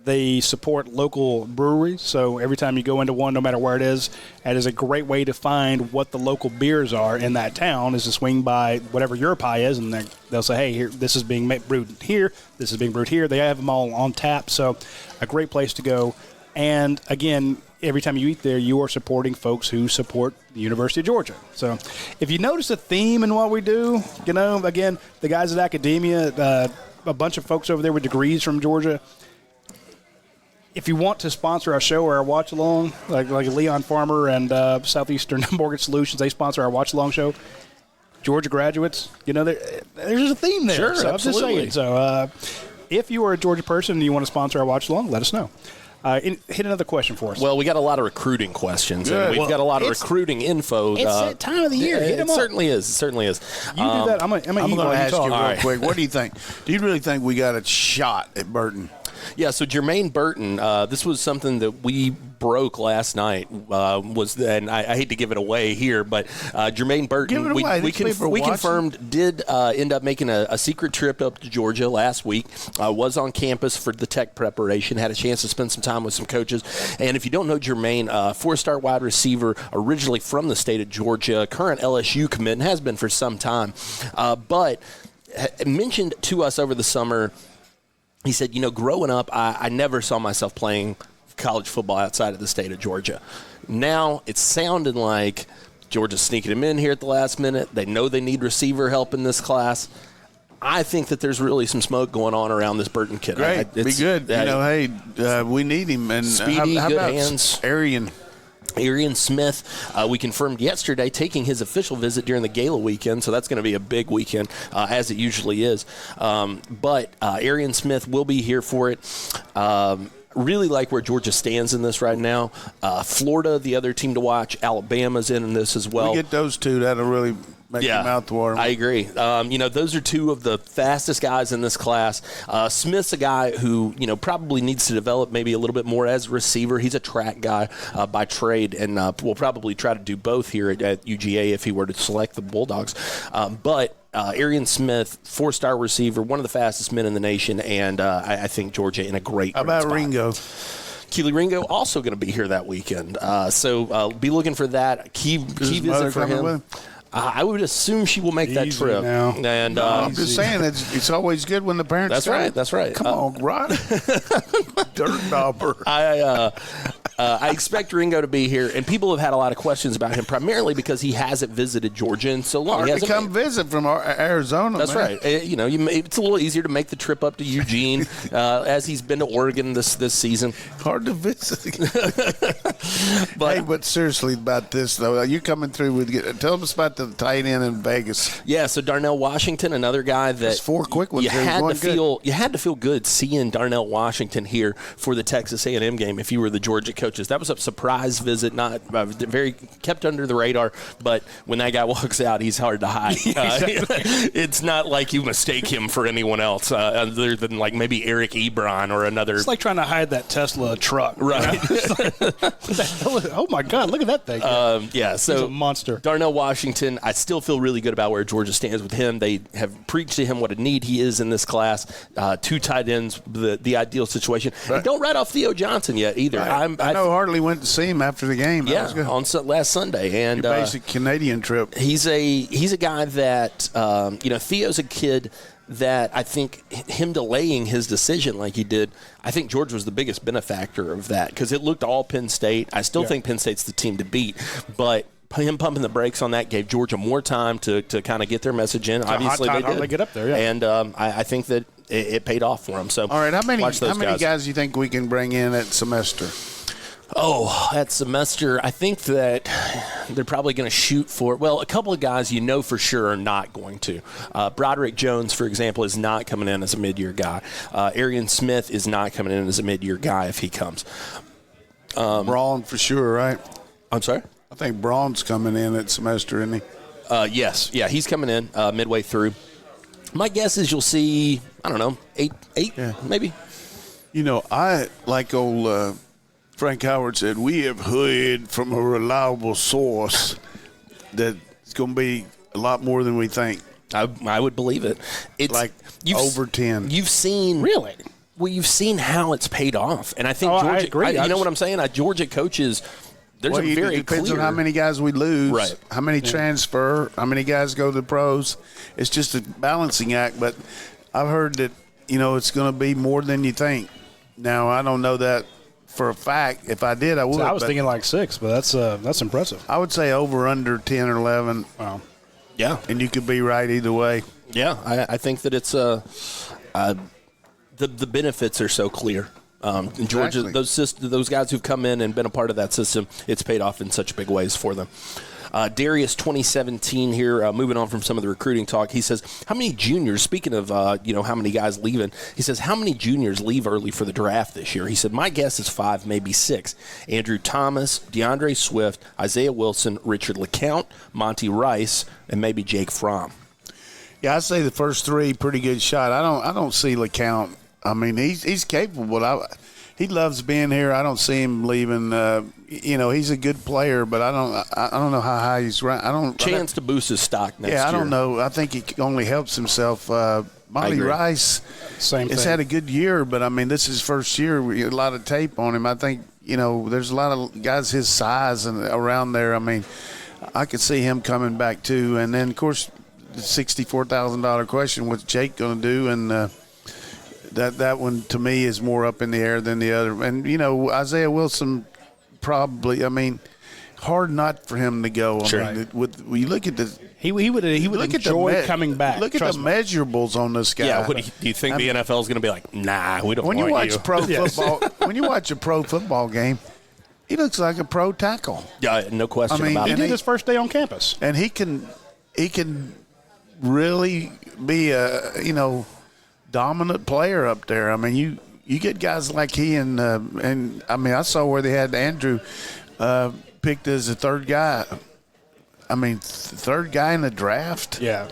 S1: They support local breweries, so every time you go into one, no matter where it is a great way to find what the local beers are in that town, is to swing by whatever your pie is, and they'll say, hey, here, this is being brewed here, this is being brewed here. They have them all on tap, so a great place to go. And, again, every time you eat there, you are supporting folks who support the University of Georgia. So if you notice a theme in what we do, again, the guys at Academia, a bunch of folks over there with degrees from Georgia, if you want to sponsor our show or our watch-along, like Leon Farmer and Southeastern Mortgage Solutions, they sponsor our watch-along show. Georgia graduates, there's a theme there.
S2: Sure,
S1: so
S2: absolutely.
S1: I'm just saying. So if you are a Georgia person and you want to sponsor our watch-along, let us know. Hit another question for us.
S2: Well, we got a lot of recruiting questions,
S3: Good.
S2: and we've got a lot of recruiting info.
S1: It's that time of the year. Hit them
S2: it
S1: up.
S2: certainly is. It certainly is.
S1: You do that. I'm going to
S3: ask you real
S1: talk.
S3: quick. What do you think? Do you really think we got a shot at Burton?
S2: Yeah, so Jermaine Burton, this was something that we broke last night. And I hate to give it away here, but Jermaine Burton, we confirmed, did end up making a secret trip up to Georgia last week. Was on campus for the tech preparation, had a chance to spend some time with some coaches. And if you don't know Jermaine, four-star wide receiver, originally from the state of Georgia, current LSU commit, and has been for some time, but mentioned to us over the summer. He said, growing up, I never saw myself playing college football outside of the state of Georgia. Now it's sounding like Georgia's sneaking him in here at the last minute. They know they need receiver help in this class. I think that there's really some smoke going on around this Burton kid.
S3: Great. Be good. We need him. And
S2: speedy,
S3: how
S2: good
S3: about
S2: hands.
S3: Arian
S2: Smith, we confirmed yesterday, taking his official visit during the gala weekend, so that's going to be a big weekend, as it usually is. But Arian Smith will be here for it. Really like where Georgia stands in this right now. Florida, the other team to watch. Alabama's in this as well.
S3: We get those two, that'll really make your mouth warm.
S2: I agree. Those are two of the fastest guys in this class. Smith's a guy who, probably needs to develop maybe a little bit more as a receiver. He's a track guy by trade, and we'll probably try to do both here at UGA if he were to select the Bulldogs. But Arian Smith, four-star receiver, one of the fastest men in the nation, and I think Georgia in a great
S3: How about
S2: spot.
S3: Ringo?
S2: Keely Ringo also going to be here that weekend. So be looking for that. Key visit for him. I would assume she will make that trip.
S1: Now.
S2: And
S3: I'm just saying, it's always good when the parents
S2: That's
S3: go.
S2: right. That's right.
S3: Come on, Rod. Dirt dauber.
S2: I expect Ringo to be here, and people have had a lot of questions about him, primarily because he hasn't visited Georgia in so long.
S3: Hard to come visit from Arizona.
S2: That's
S3: man.
S2: right. It's a little easier to make the trip up to Eugene, as he's been to Oregon this season.
S3: Hard to visit. But seriously about this though, you coming through with? Tell us about the tight end in Vegas.
S2: Yeah, so Darnell Washington, another guy that
S3: That's four quick ones.
S2: you had to feel good seeing Darnell Washington here for the Texas A&M game. If you were the Georgia coaches, that was a surprise visit, not very kept under the radar. But when that guy walks out, he's hard to hide. It's not like you mistake him for anyone else other than like maybe Eric Ebron or another.
S1: It's like trying to hide that Tesla truck,
S2: right?
S1: Oh my God, look at that thing!
S2: So
S1: he's a monster.
S2: Darnell Washington, I still feel really good about where Georgia stands with him. They have preached to him what a need he is in this class. Two tight ends, the ideal situation. Right. And don't write off Theo Johnson yet either.
S3: Right. I know Hartley went to see him after the game.
S2: Yeah, on last Sunday. And
S3: your basic Canadian trip.
S2: He's a guy that Theo's a kid that I think him delaying his decision like he did, I think Georgia was the biggest benefactor of that because it looked all Penn State. I still think Penn State's the team to beat, but him pumping the brakes on that gave Georgia more time to kind of get their message in. Obviously, they did.
S1: They get up there,
S2: and I think that it paid off for them. So,
S3: all right, how many guys do you think we can bring in at semester?
S2: Oh, that semester, I think that they're probably going to shoot for, a couple of guys for sure are not going to. Broderick Jones, for example, is not coming in as a mid-year guy. Arian Smith is not coming in as a mid-year guy if he comes.
S3: Braun for sure, right?
S2: I'm sorry?
S3: I think Braun's coming in at semester, isn't he?
S2: Yes. Yeah, he's coming in midway through. My guess is you'll see, I don't know, eight maybe.
S3: I like old Frank Howard said, we have heard from a reliable source that it's going to be a lot more than we think.
S2: I would believe it. It's
S3: like over 10.
S2: You've seen
S1: really.
S2: Well, you've seen how it's paid off, and I think
S1: I
S2: Georgia.
S1: agree.
S2: You know what I'm saying? Georgia coaches. There's a very
S3: it depends
S2: clear.
S3: on how many guys we lose,
S2: Right.
S3: how many transfer, how many guys go to the pros. It's just a balancing act. But I've heard that it's going to be more than you think. Now I don't know that for a fact. If I did, I would.
S1: So I was thinking like 6, but that's impressive.
S3: I would say over under 10 or 11.
S1: Wow.
S2: Yeah,
S3: and you could be right either way.
S2: Yeah, I think that it's the benefits are so clear. In Georgia,
S3: Exactly.
S2: those guys who've come in and been a part of that system, it's paid off in such big ways for them. Darius 2017 here, moving on from some of the recruiting talk. He says, how many juniors, speaking of, how many guys leaving, he says, how many juniors leave early for the draft this year? He said, my guess is 5, maybe 6. Andrew Thomas, DeAndre Swift, Isaiah Wilson, Richard LeCount, Monty Rice, and maybe Jake Fromm.
S3: Yeah, I say the first 3 pretty good shot. I don't see LeCount. I mean, he's capable. He loves being here. I don't see him leaving. He's a good player, but I don't know how high he's ranked.
S2: Chance to boost his stock next year.
S3: Yeah, I don't know. I think he only helps himself. Monty Rice has had a good year, but, I mean, this is his first year. A lot of tape on him. I think, there's a lot of guys his size and around there. I mean, I could see him coming back too. And then, of course, the $64,000 question, what's Jake going to do? And that one, to me, is more up in the air than the other. And, Isaiah Wilson probably, I mean, hard not for him to go.
S2: Sure.
S3: I mean, you look at the –
S1: He would enjoy coming back.
S3: Look at the measurables on this guy.
S2: Yeah, do you think the NFL is going to be like, nah, we don't want you?
S3: When you watch pro football, when you watch a pro football game, he looks like a pro tackle.
S2: Yeah, no question about
S1: He
S2: it.
S1: did his first day on campus.
S3: And he can really be a, dominant player up there. I mean, you get guys like he and I mean, I saw where they had Andrew picked as a third guy. I mean, third guy in the draft.
S1: Yeah.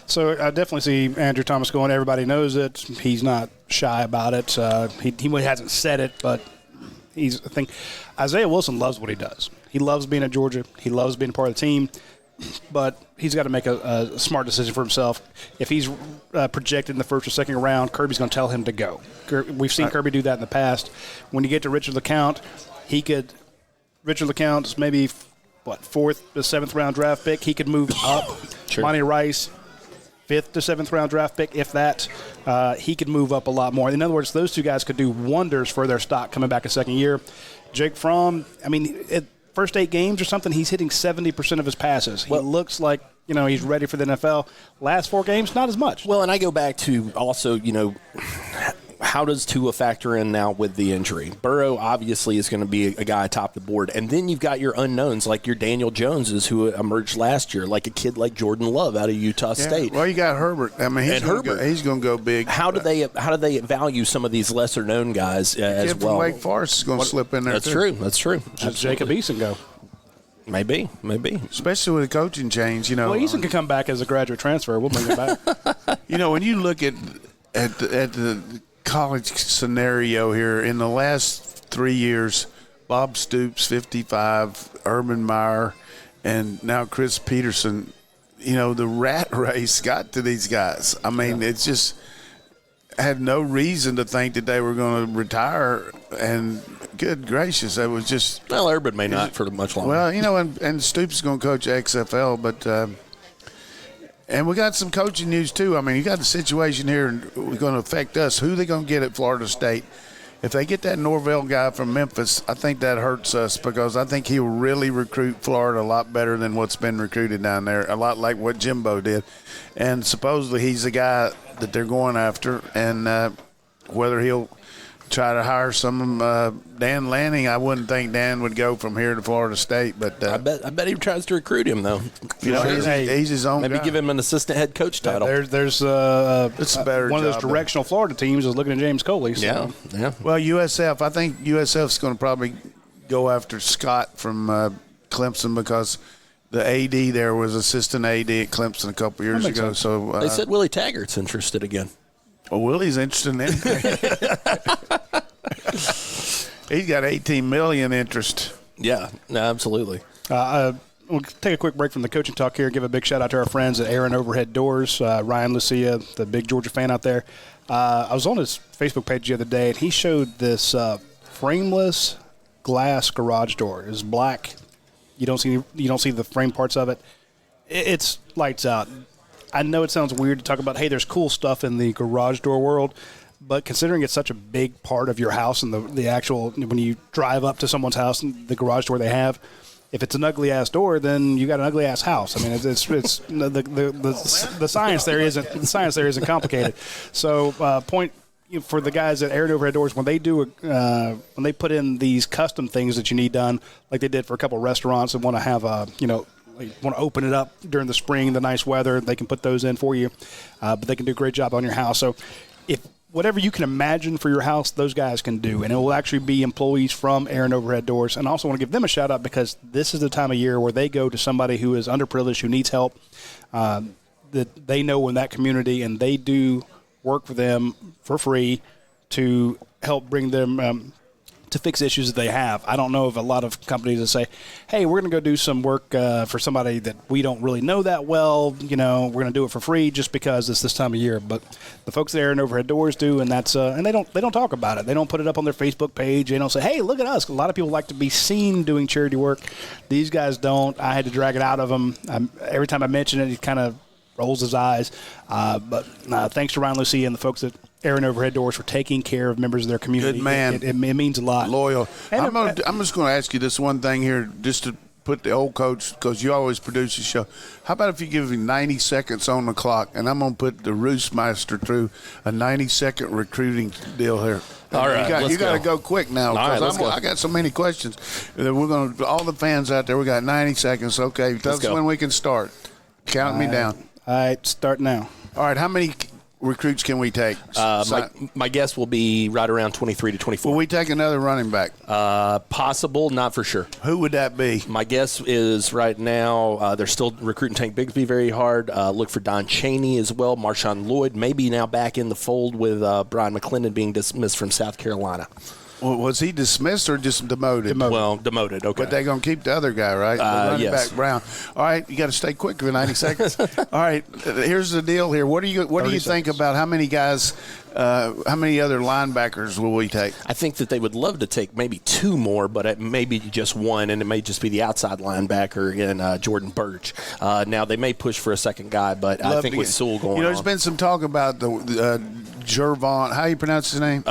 S1: So I definitely see Andrew Thomas going. Everybody knows it. He's not shy about it. He hasn't said it, but I think Isaiah Wilson loves what he does. He loves being at Georgia. He loves being a part of the team. But he's got to make a smart decision for himself. If he's projected in the first or second round, Kirby's going to tell him to go. We've seen Kirby do that in the past. When you get to Richard LeCount, Richard LeCount's maybe, 4th to 7th round draft pick. He could move up.
S2: Sure.
S1: Monty Rice, 5th to 7th round draft pick, if that. He could move up a lot more. In other words, those 2 guys could do wonders for their stock coming back a second year. Jake Fromm, I mean, first 8 games or something, he's hitting 70% of his passes. He looks like, he's ready for the NFL. Last 4 games, not as much.
S2: Well, and I go back to also, how does Tua factor in now with the injury? Burrow obviously is going to be a guy atop the board. And then you've got your unknowns like your Daniel Joneses who emerged last year, like a kid like Jordan Love out of Utah State.
S3: Well, you got Herbert. I mean, he's going to go big.
S2: How do they value some of these lesser known guys as
S3: kid from
S2: well?
S3: Wake Forest is going to slip in there.
S2: That's
S3: too.
S2: true. That's true.
S1: Does Jacob Eason go?
S2: Maybe.
S3: Especially with the coaching change,
S1: Well, Eason can come back as a graduate transfer. We'll bring him back.
S3: When you look at the college scenario here, in the last 3 years, Bob Stoops, 55, Urban Meyer, and now Chris Peterson, the rat race got to these guys. I mean, it's just had no reason to think that they were going to retire, and good gracious, it was just –
S2: Well, Urban may not for much longer.
S3: Well, and Stoops is going to coach XFL, but and we got some coaching news too. I mean, you got the situation here going to affect us. Who are they going to get at Florida State? If they get that Norvell guy from Memphis, I think that hurts us because I think he'll really recruit Florida a lot better than what's been recruited down there, a lot like what Jimbo did. And supposedly he's the guy that they're going after, and whether he'll try to hire some Dan Lanning, I wouldn't think Dan would go from here to Florida State, but
S2: I bet he tries to recruit him though.
S3: He's his own
S2: Maybe
S3: guy.
S2: give him an assistant head coach title.
S1: There's
S3: It's a better
S1: one of those
S3: job,
S1: directional Florida teams is looking at James Coley. So.
S2: Yeah.
S3: Well, USF, I think USF's going to probably go after Scott from Clemson because the AD there was assistant AD at Clemson a couple years ago.
S1: Sense.
S3: So
S2: They said Willie Taggart's interested again.
S3: well, Willie's interested in anything. He's got $18 million interest.
S2: Yeah, no, absolutely.
S1: we'll take a quick break from the coaching talk here. Give a big shout out to our friends at Aaron Overhead Doors. Ryan Lucia, the big Georgia fan out there. I was on his Facebook page the other day, and he showed this frameless glass garage door. It's black. You don't see the frame parts of it. It's lights out. I know it sounds weird to talk about, hey, there's cool stuff in the garage door world, but considering it's such a big part of your house and the actual, when you drive up to someone's house and the garage door they have, if it's an ugly ass door, then you got an ugly ass house. I mean, it's the science there isn't complicated. So point for the guys at Aaron Overhead Doors, when they do when they put in these custom things that you need done, like they did for a couple of restaurants and want to have want to open it up during the spring, the nice weather, they can put those in for you. But they can do a great job on your house. So if whatever you can imagine for your house, those guys can do. And it will actually be employees from Aaron Overhead Doors. And I also want to give them a shout out because this is the time of year where they go to somebody who is underprivileged, who needs help, that they know in that community, and they do work for them for free to help bring them to fix issues that they have. I don't know of a lot of companies that say, hey, we're going to go do some work for somebody that we don't really know that well. We're going to do it for free just because it's this time of year. But the folks there in Overhead Doors do, and that's and they don't talk about it. They don't put it up on their Facebook page. They don't say, hey, look at us. A lot of people like to be seen doing charity work. These guys don't. I had to drag it out of them. Every time I mention it, he kind of rolls his eyes. But thanks to Ryan Lucia and the folks at Aaron Overhead Doors for taking care of members of their community.
S3: Good man.
S1: It means a lot.
S3: Loyal. I'm just going to ask you this one thing here, just to put the old coach, because you always produce the show. How about if you give me 90 seconds on the clock, and I'm going to put the Roostmeister through a 90-second recruiting deal here.
S2: All right,
S3: you got to go quick now, because
S2: go.
S3: I got so many questions. We're going to all the fans out there. We got 90 seconds. Okay, tell us when we can start. Count me down.
S1: All right, start now.
S3: All right, how many recruits can we take?
S2: My guess will be right around 23 to 24.
S3: Will we take another running back?
S2: Possible, not for sure.
S3: Who would that be?
S2: My guess is right now they're still recruiting Tank Bigsby very hard. Look for Don Chaney as well. Marshawn Lloyd maybe now back in the fold with Brian McClendon being dismissed from South Carolina.
S3: Well, was he dismissed or just demoted?
S2: Well, demoted, okay.
S3: But they're going to keep the other guy, right? The running back, Brown. All right, you got to stay quick for 90 seconds. All right, here's the deal here. What do you think about how many guys, how many other linebackers will we take?
S2: I think that they would love to take maybe two more, but it may be just one, and it may just be the outside linebacker in Jordan Birch. Now, they may push for a second guy, but I think with Sewell going on.
S3: There's been some talk about the Jervon. How do you pronounce his name?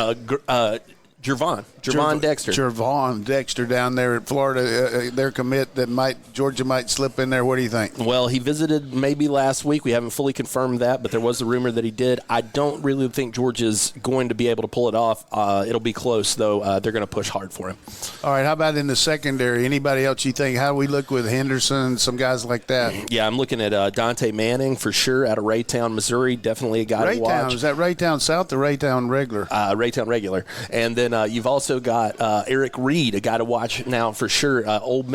S3: Jervon Dexter. Jervon Dexter down there at Florida, their commit that Georgia might slip in there. What do you think?
S2: Well, he visited maybe last week. We haven't fully confirmed that, but there was a rumor that he did. I don't really think Georgia's going to be able to pull it off. It'll be close, though. They're going to push hard for him.
S3: All right, how about in the secondary? Anybody else you think? How do we look with Henderson, some guys like that?
S2: Yeah, I'm looking at Dante Manning for sure out of Raytown, Missouri. Definitely a guy to watch.
S3: Is that Raytown South or Raytown Regular?
S2: Raytown Regular. And then you've also got Eric Reed, a guy to watch now for sure.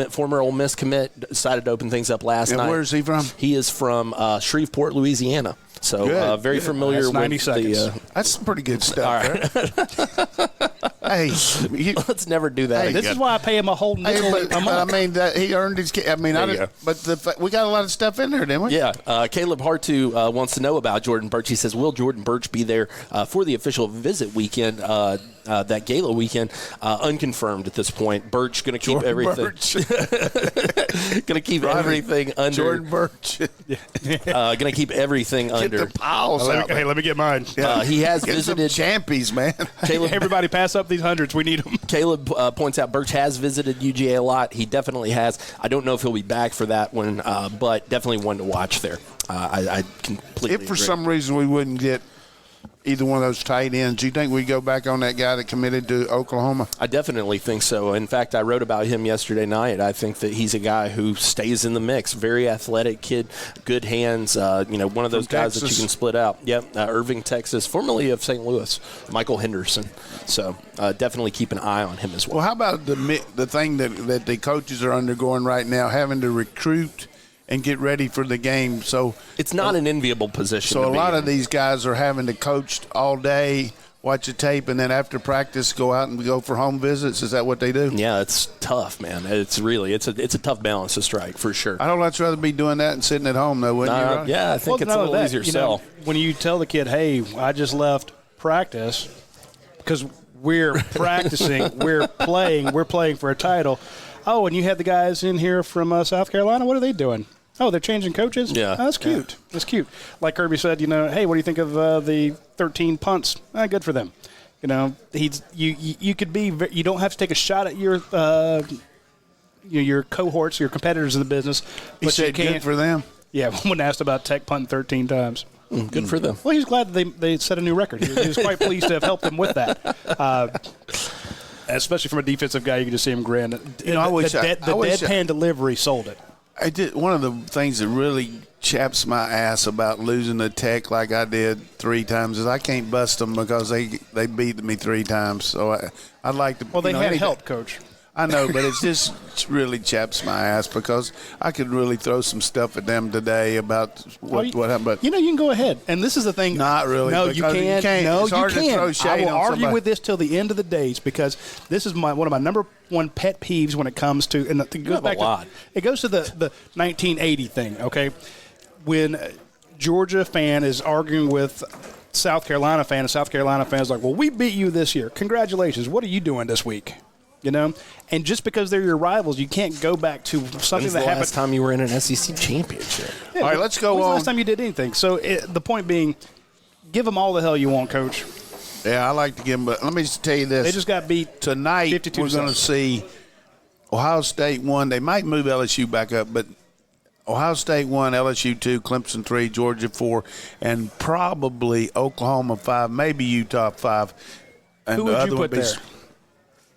S2: Former Ole Miss commit, decided to open things up last night.
S3: Where is he from?
S2: He is from Shreveport, Louisiana. So very familiar with
S1: 90 seconds.
S3: That's some pretty good stuff. Right. Hey,
S2: let's never do that.
S1: Hey, this is why I pay him a whole nickel a month.
S3: I mean, he earned his. I mean, we got a lot of stuff in there, didn't we?
S2: Yeah. Caleb Hartu wants to know about Jordan Birch. He says, "Will Jordan Birch be there for the official visit weekend?" That gala weekend, unconfirmed at this point. Birch going to keep everything. Going to keep everything under.
S3: Jordan Birch.
S2: Going to keep everything under.
S3: Get the piles out.
S1: Hey, let me get mine.
S2: He has
S3: Get
S2: visited.
S3: Some champions, man.
S1: Caleb, everybody pass up these hundreds. We need them.
S2: Caleb points out Birch has visited UGA a lot. He definitely has. I don't know if he'll be back for that one, but definitely one to watch there. I completely
S3: If for
S2: agree.
S3: some reason we wouldn't get either one of those tight ends, do you think we go back on that guy that committed to Oklahoma?
S2: I definitely think so. In fact, I wrote about him yesterday night. I think that he's a guy who stays in the mix. Very athletic kid, good hands. One of those guys that you can split out. Yep, Irving, Texas, formerly of St. Louis, Michael Henderson. So definitely keep an eye on him as well.
S3: Well, how about the thing that the coaches are undergoing right now, having to recruit and get ready for the game? So
S2: it's not an enviable position.
S3: So
S2: to
S3: a
S2: be
S3: lot
S2: in.
S3: of these guys are having to coach all day watch a tape, and then after practice go out and go for home visits? Is that what they do?
S2: Yeah, it's tough, man. It's a tough balance to strike for sure.
S3: I don't much rather be doing that and sitting at home, though, wouldn't you? Right?
S2: Yeah, I think it's a little easier sell.
S1: When you tell the kid, hey, I just left practice because we're practicing, we're playing for a title. Oh, and you had the guys in here from South Carolina. What are they doing? Oh, they're changing coaches?
S2: Yeah.
S1: Oh, that's cute. Yeah. That's cute. Like Kirby said, hey, what do you think of the 13 punts? Good for them. You could be – you don't have to take a shot at your cohorts, your competitors in the business. But
S3: he said good for them?
S1: Yeah, when asked about Tech punting 13 times.
S2: Good for them.
S1: Well, he was glad that they set a new record. He was quite pleased to have helped them with that. Especially from a defensive guy, you can just see him grin. The deadpan delivery sold it.
S3: I did. One of the things that really chaps my ass about losing to Tech like I did 3 times is I can't bust them because they beat me 3 times. So I'd like to.
S1: Well, they had help, Coach.
S3: I know, but it's just really chaps my ass because I could really throw some stuff at them today about what happened. But
S1: you can go ahead. And this is the thing.
S3: Not really.
S1: No, you can't. No,
S3: it's hard
S1: you can't.
S3: To throw shade
S1: I will
S3: on
S1: argue
S3: somebody.
S1: with this till the end of the days because this is one of my number one pet peeves when it comes to – and it goes back to – it goes to the 1980 thing, okay? When Georgia fan is arguing with South Carolina fan, and South Carolina fan is like, well, we beat you this year. Congratulations. What are you doing this week? And just because they're your rivals, you can't go back to something that happened.
S2: Last time you were in an SEC championship.
S3: Yeah, all right, let's go on.
S1: When's the last time you did anything? So the point being, give them all the hell you want, Coach.
S3: Yeah, I like to give them, but let me just tell you this.
S1: They just got beat
S3: tonight.
S1: 52
S3: we're going to see Ohio State 1. They might move LSU back up, but Ohio State 1, LSU 2, Clemson 3, Georgia 4, and probably Oklahoma 5, maybe Utah 5. And
S1: who would you put there?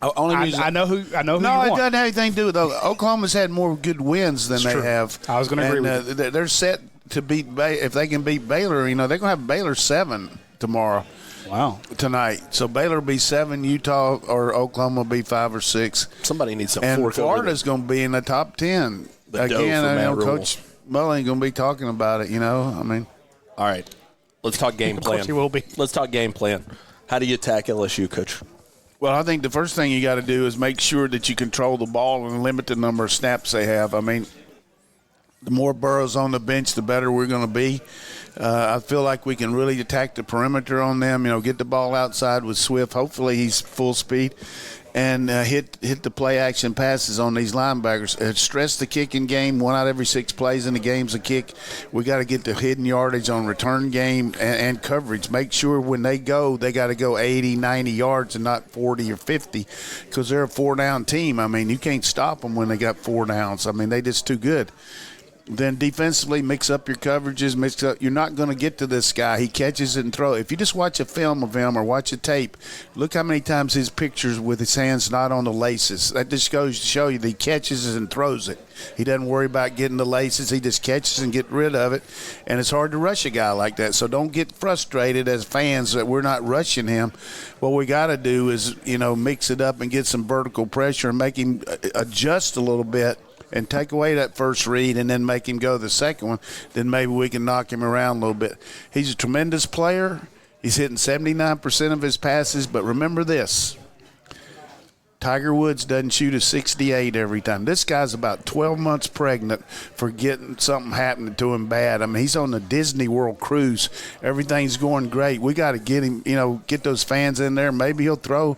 S1: I know who. No,
S3: it doesn't have anything to do with those. Oklahoma's had more good wins than they have.
S1: I was going to agree with you.
S3: They're set to beat if they can beat Baylor. They're going to have Baylor 7 tomorrow.
S1: Wow.
S3: Tonight. So Baylor will be 7, Utah or Oklahoma will be 5 or 6.
S2: Somebody needs some.
S3: And Florida's going to be in the top 10 again. I know Coach Mullen going to be talking about it. I mean.
S2: All right. Let's talk game plan.
S1: Of course he will be.
S2: Let's talk game plan. How do you attack LSU, Coach?
S3: Well, I think the first thing you got to do is make sure that you control the ball and limit the number of snaps they have. I mean, the more Burrows on the bench, the better we're going to be. I feel like we can really attack the perimeter on them, get the ball outside with Swift. Hopefully he's full speed. And hit the play-action passes on these linebackers. Stress the kicking game. 1 out of every 6 plays in the game's a kick. We got to get the hidden yardage on return game and coverage. Make sure when they go, they got to go 80, 90 yards and not 40 or 50 because they're a 4-down team. I mean, you can't stop them when they got 4 downs. I mean, they just too good. Then defensively, mix up your coverages. You're not going to get to this guy. He catches it and throws. If you just watch a film of him or watch a tape, look how many times his pictures with his hands not on the laces. That just goes to show you that he catches it and throws it. He doesn't worry about getting the laces. He just catches and get rid of it. And it's hard to rush a guy like that. So don't get frustrated as fans that we're not rushing him. What we got to do is, mix it up and get some vertical pressure and make him adjust a little bit. And take away that first read and then make him go the second one, then maybe we can knock him around a little bit. He's a tremendous player. He's hitting 79% of his passes. But remember this, Tiger Woods doesn't shoot a 68 every time. This guy's about 12 months pregnant for getting something happening to him bad. I mean, he's on the Disney World cruise. Everything's going great. We got to get him, get those fans in there. Maybe he'll throw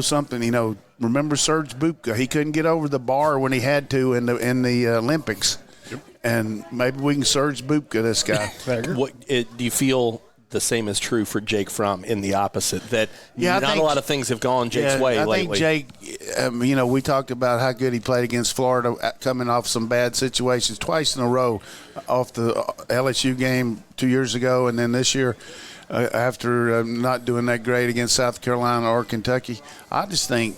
S3: something, Remember Serge Bubka? He couldn't get over the bar when he had to in the Olympics. Yep. And maybe we can Serge Bubka this guy.
S2: Do you feel the same is true for Jake Fromm in the opposite, that not a lot of things have gone Jake's way lately?
S3: I think Jake, we talked about how good he played against Florida, coming off some bad situations twice in a row off the LSU game 2 years ago, and then this year after not doing that great against South Carolina or Kentucky. I just think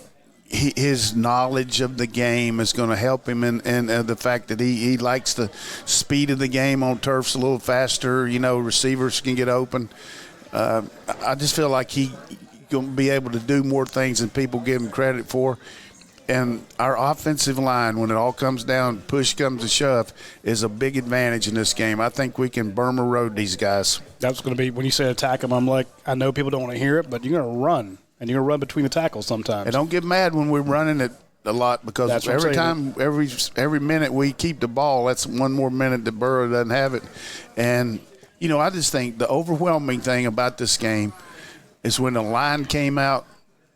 S3: his knowledge of the game is going to help him, and the fact that he likes the speed of the game on turfs a little faster. Receivers can get open. I just feel like he's going to be able to do more things than people give him credit for. And our offensive line, when it all comes down, push comes to shove, is a big advantage in this game. I think we can Burma road these guys.
S1: That's going to be, when you say attack them, I'm like, I know people don't want to hear it, but you're going to run, and you're going to run between the tackles sometimes.
S3: And don't get mad when we're running it a lot, because every time, every minute we keep the ball, that's one more minute that Burrow doesn't have it. And, I just think the overwhelming thing about this game is when the line came out,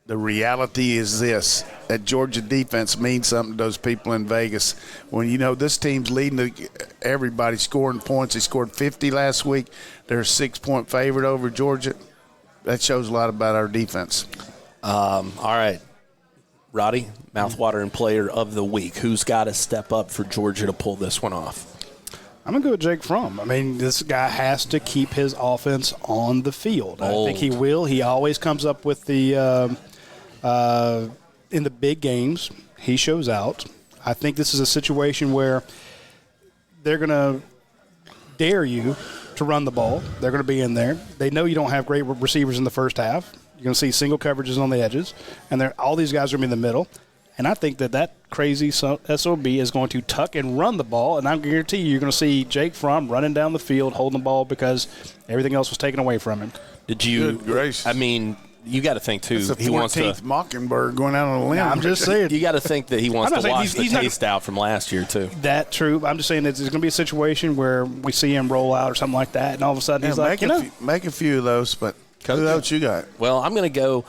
S3: the reality is this, that Georgia defense means something to those people in Vegas. When this team's leading everybody scoring points. They scored 50 last week. They're a 6-point favorite over Georgia. That shows a lot about our defense.
S2: All right. Roddy, mouthwatering player of the week. Who's got to step up for Georgia to pull this one off?
S1: I'm going to go with Jake Fromm. I mean, this guy has to keep his offense on the field. I think he will. He always comes up with the in the big games, he shows out. I think this is a situation where they're going to dare you to run the ball. They're going to be in there. They know you don't have great receivers in the first half. You're going to see single coverages on the edges, and all these guys are going to be in the middle. And I think that crazy SOB is going to tuck and run the ball, and I guarantee you're going to see Jake Fromm running down the field holding the ball because everything else was taken away from him.
S3: Good gracious.
S2: I mean, you got to think, too.
S3: It's the 14th Mockingbird going out on a limb.
S1: I'm just saying.
S2: You got to think that he wants to wash the taste out from last year, too.
S1: That true. I'm just saying that there's going to be a situation where we see him roll out or something like that, and all of a sudden he's like,
S3: make a few of those, but who else you got?
S2: Well, I'm going to go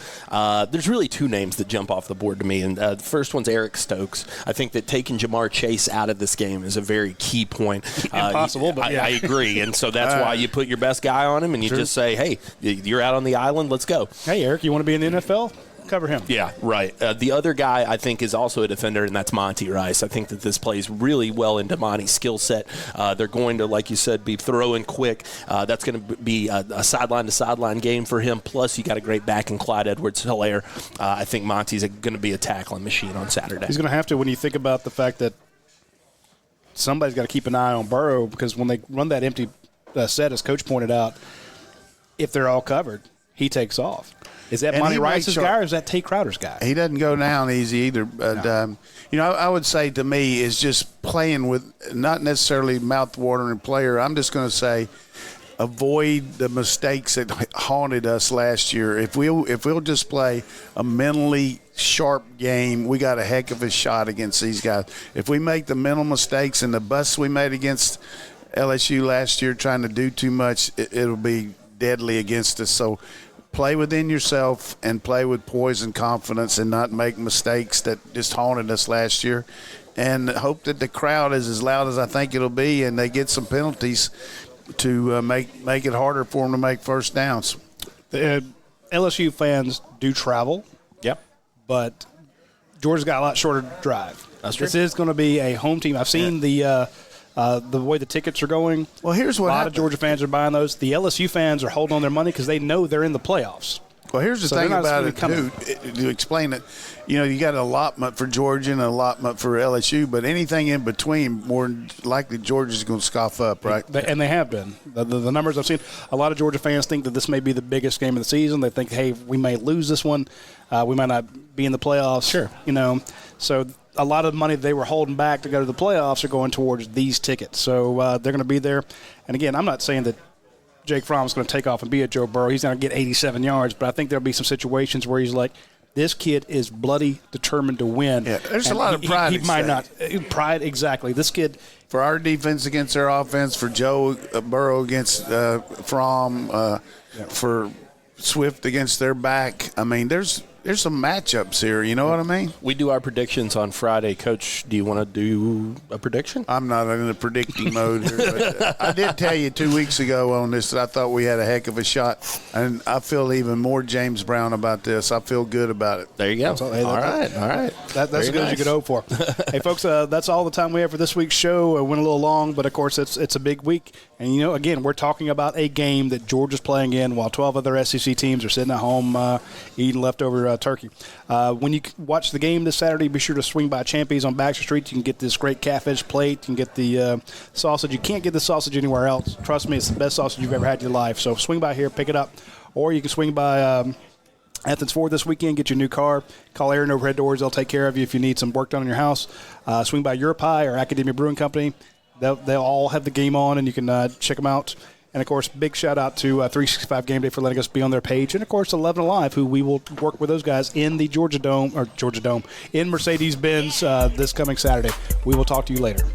S2: there's really two names that jump off the board to me, and the first one's Eric Stokes. I think that taking Jamar Chase out of this game is a very key point.
S1: Impossible, but yeah.
S2: I agree, and so that's why you put your best guy on him, and you just say, hey, you're out on the island, let's go.
S1: Hey, Eric, you want to be in the NFL? Cover him.
S2: Yeah, right. The other guy I think is also a defender, and that's Monty Rice. I think that this plays really well into Monty's skill set. They're going to, like you said, be throwing quick. That's going to be a sideline-to-sideline game for him. Plus, you got a great back in Clyde Edwards-Hilaire. I think Monty's going to be a tackling machine on Saturday.
S1: He's going to have to when you think about the fact that somebody's got to keep an eye on Burrow, because when they run that empty set, as Coach pointed out, if they're all covered, he takes off. Is that Monty Rice's guy or is that Tate Crowder's guy?
S3: He doesn't go down easy either. But, I would say to me is just playing with not necessarily mouth-watering player. I'm just going to say avoid the mistakes that haunted us last year. If we'll just play a mentally sharp game, we got a heck of a shot against these guys. If we make the mental mistakes and the busts we made against LSU last year trying to do too much, it'll be deadly against us. So play within yourself and play with poise and confidence and not make mistakes that just haunted us last year, and hope that the crowd is as loud as I think it'll be and they get some penalties to make it harder for them to make first downs.
S1: The LSU fans do travel.
S2: Yep.
S1: But Georgia's got a lot shorter drive.
S2: That's true.
S1: This is going to be a home team. I've seen the way the tickets are going.
S3: Well, here's what
S1: a lot of Georgia fans are buying those. The LSU fans are holding on their money because they know they're in the playoffs.
S3: Well, here's the thing about it, too, to explain it. You got an allotment for Georgia and an allotment for LSU, but anything in between, more likely Georgia's going to scoff up, right?
S1: And they have been. The numbers I've seen, a lot of Georgia fans think that this may be the biggest game of the season. They think, hey, we may lose this one. We might not be in the playoffs.
S2: Sure.
S1: So a lot of money they were holding back to go to the playoffs are going towards these tickets. So they're going to be there. And, again, I'm not saying that Jake Fromm is going to take off and be a Joe Burrow. He's going to get 87 yards, but I think there'll be some situations where he's like, this kid is bloody determined to win.
S3: Yeah, there's a lot of pride.
S1: He might not. Pride, exactly. This kid.
S3: For our defense against their offense, for Joe Burrow against Fromm, for Swift against their back. I mean, there's some matchups here. You know what I mean?
S2: We do our predictions on Friday. Coach, do you want to do a prediction?
S3: I'm not in the predicting mode here. But I did tell you 2 weeks ago on this that I thought we had a heck of a shot, and I feel even more James Brown about this. I feel good about it.
S2: There you go. All right.
S1: That's as good as you could hope for. Hey, folks, that's all the time we have for this week's show. It went a little long, but, of course, it's a big week. And, again, we're talking about a game that Georgia's playing in while 12 other SEC teams are sitting at home eating leftover turkey. When you watch the game this Saturday, be sure to swing by Champy's on Baxter Street. You can get this great catfish plate. You can get the sausage. You can't get the sausage anywhere else. Trust me, it's the best sausage you've ever had in your life. So swing by here, pick it up. Or you can swing by Athens Ford this weekend. Get your new car. Call Aaron Overhead Doors. They'll take care of you if you need some work done on your house. Swing by Your Pie or Academia Brewing Company. They'll all have the game on, and you can check them out. And, of course, big shout-out to 365 Game Day for letting us be on their page. And, of course, 11 Alive, who we will work with those guys in the Georgia Dome, in Mercedes-Benz this coming Saturday. We will talk to you later.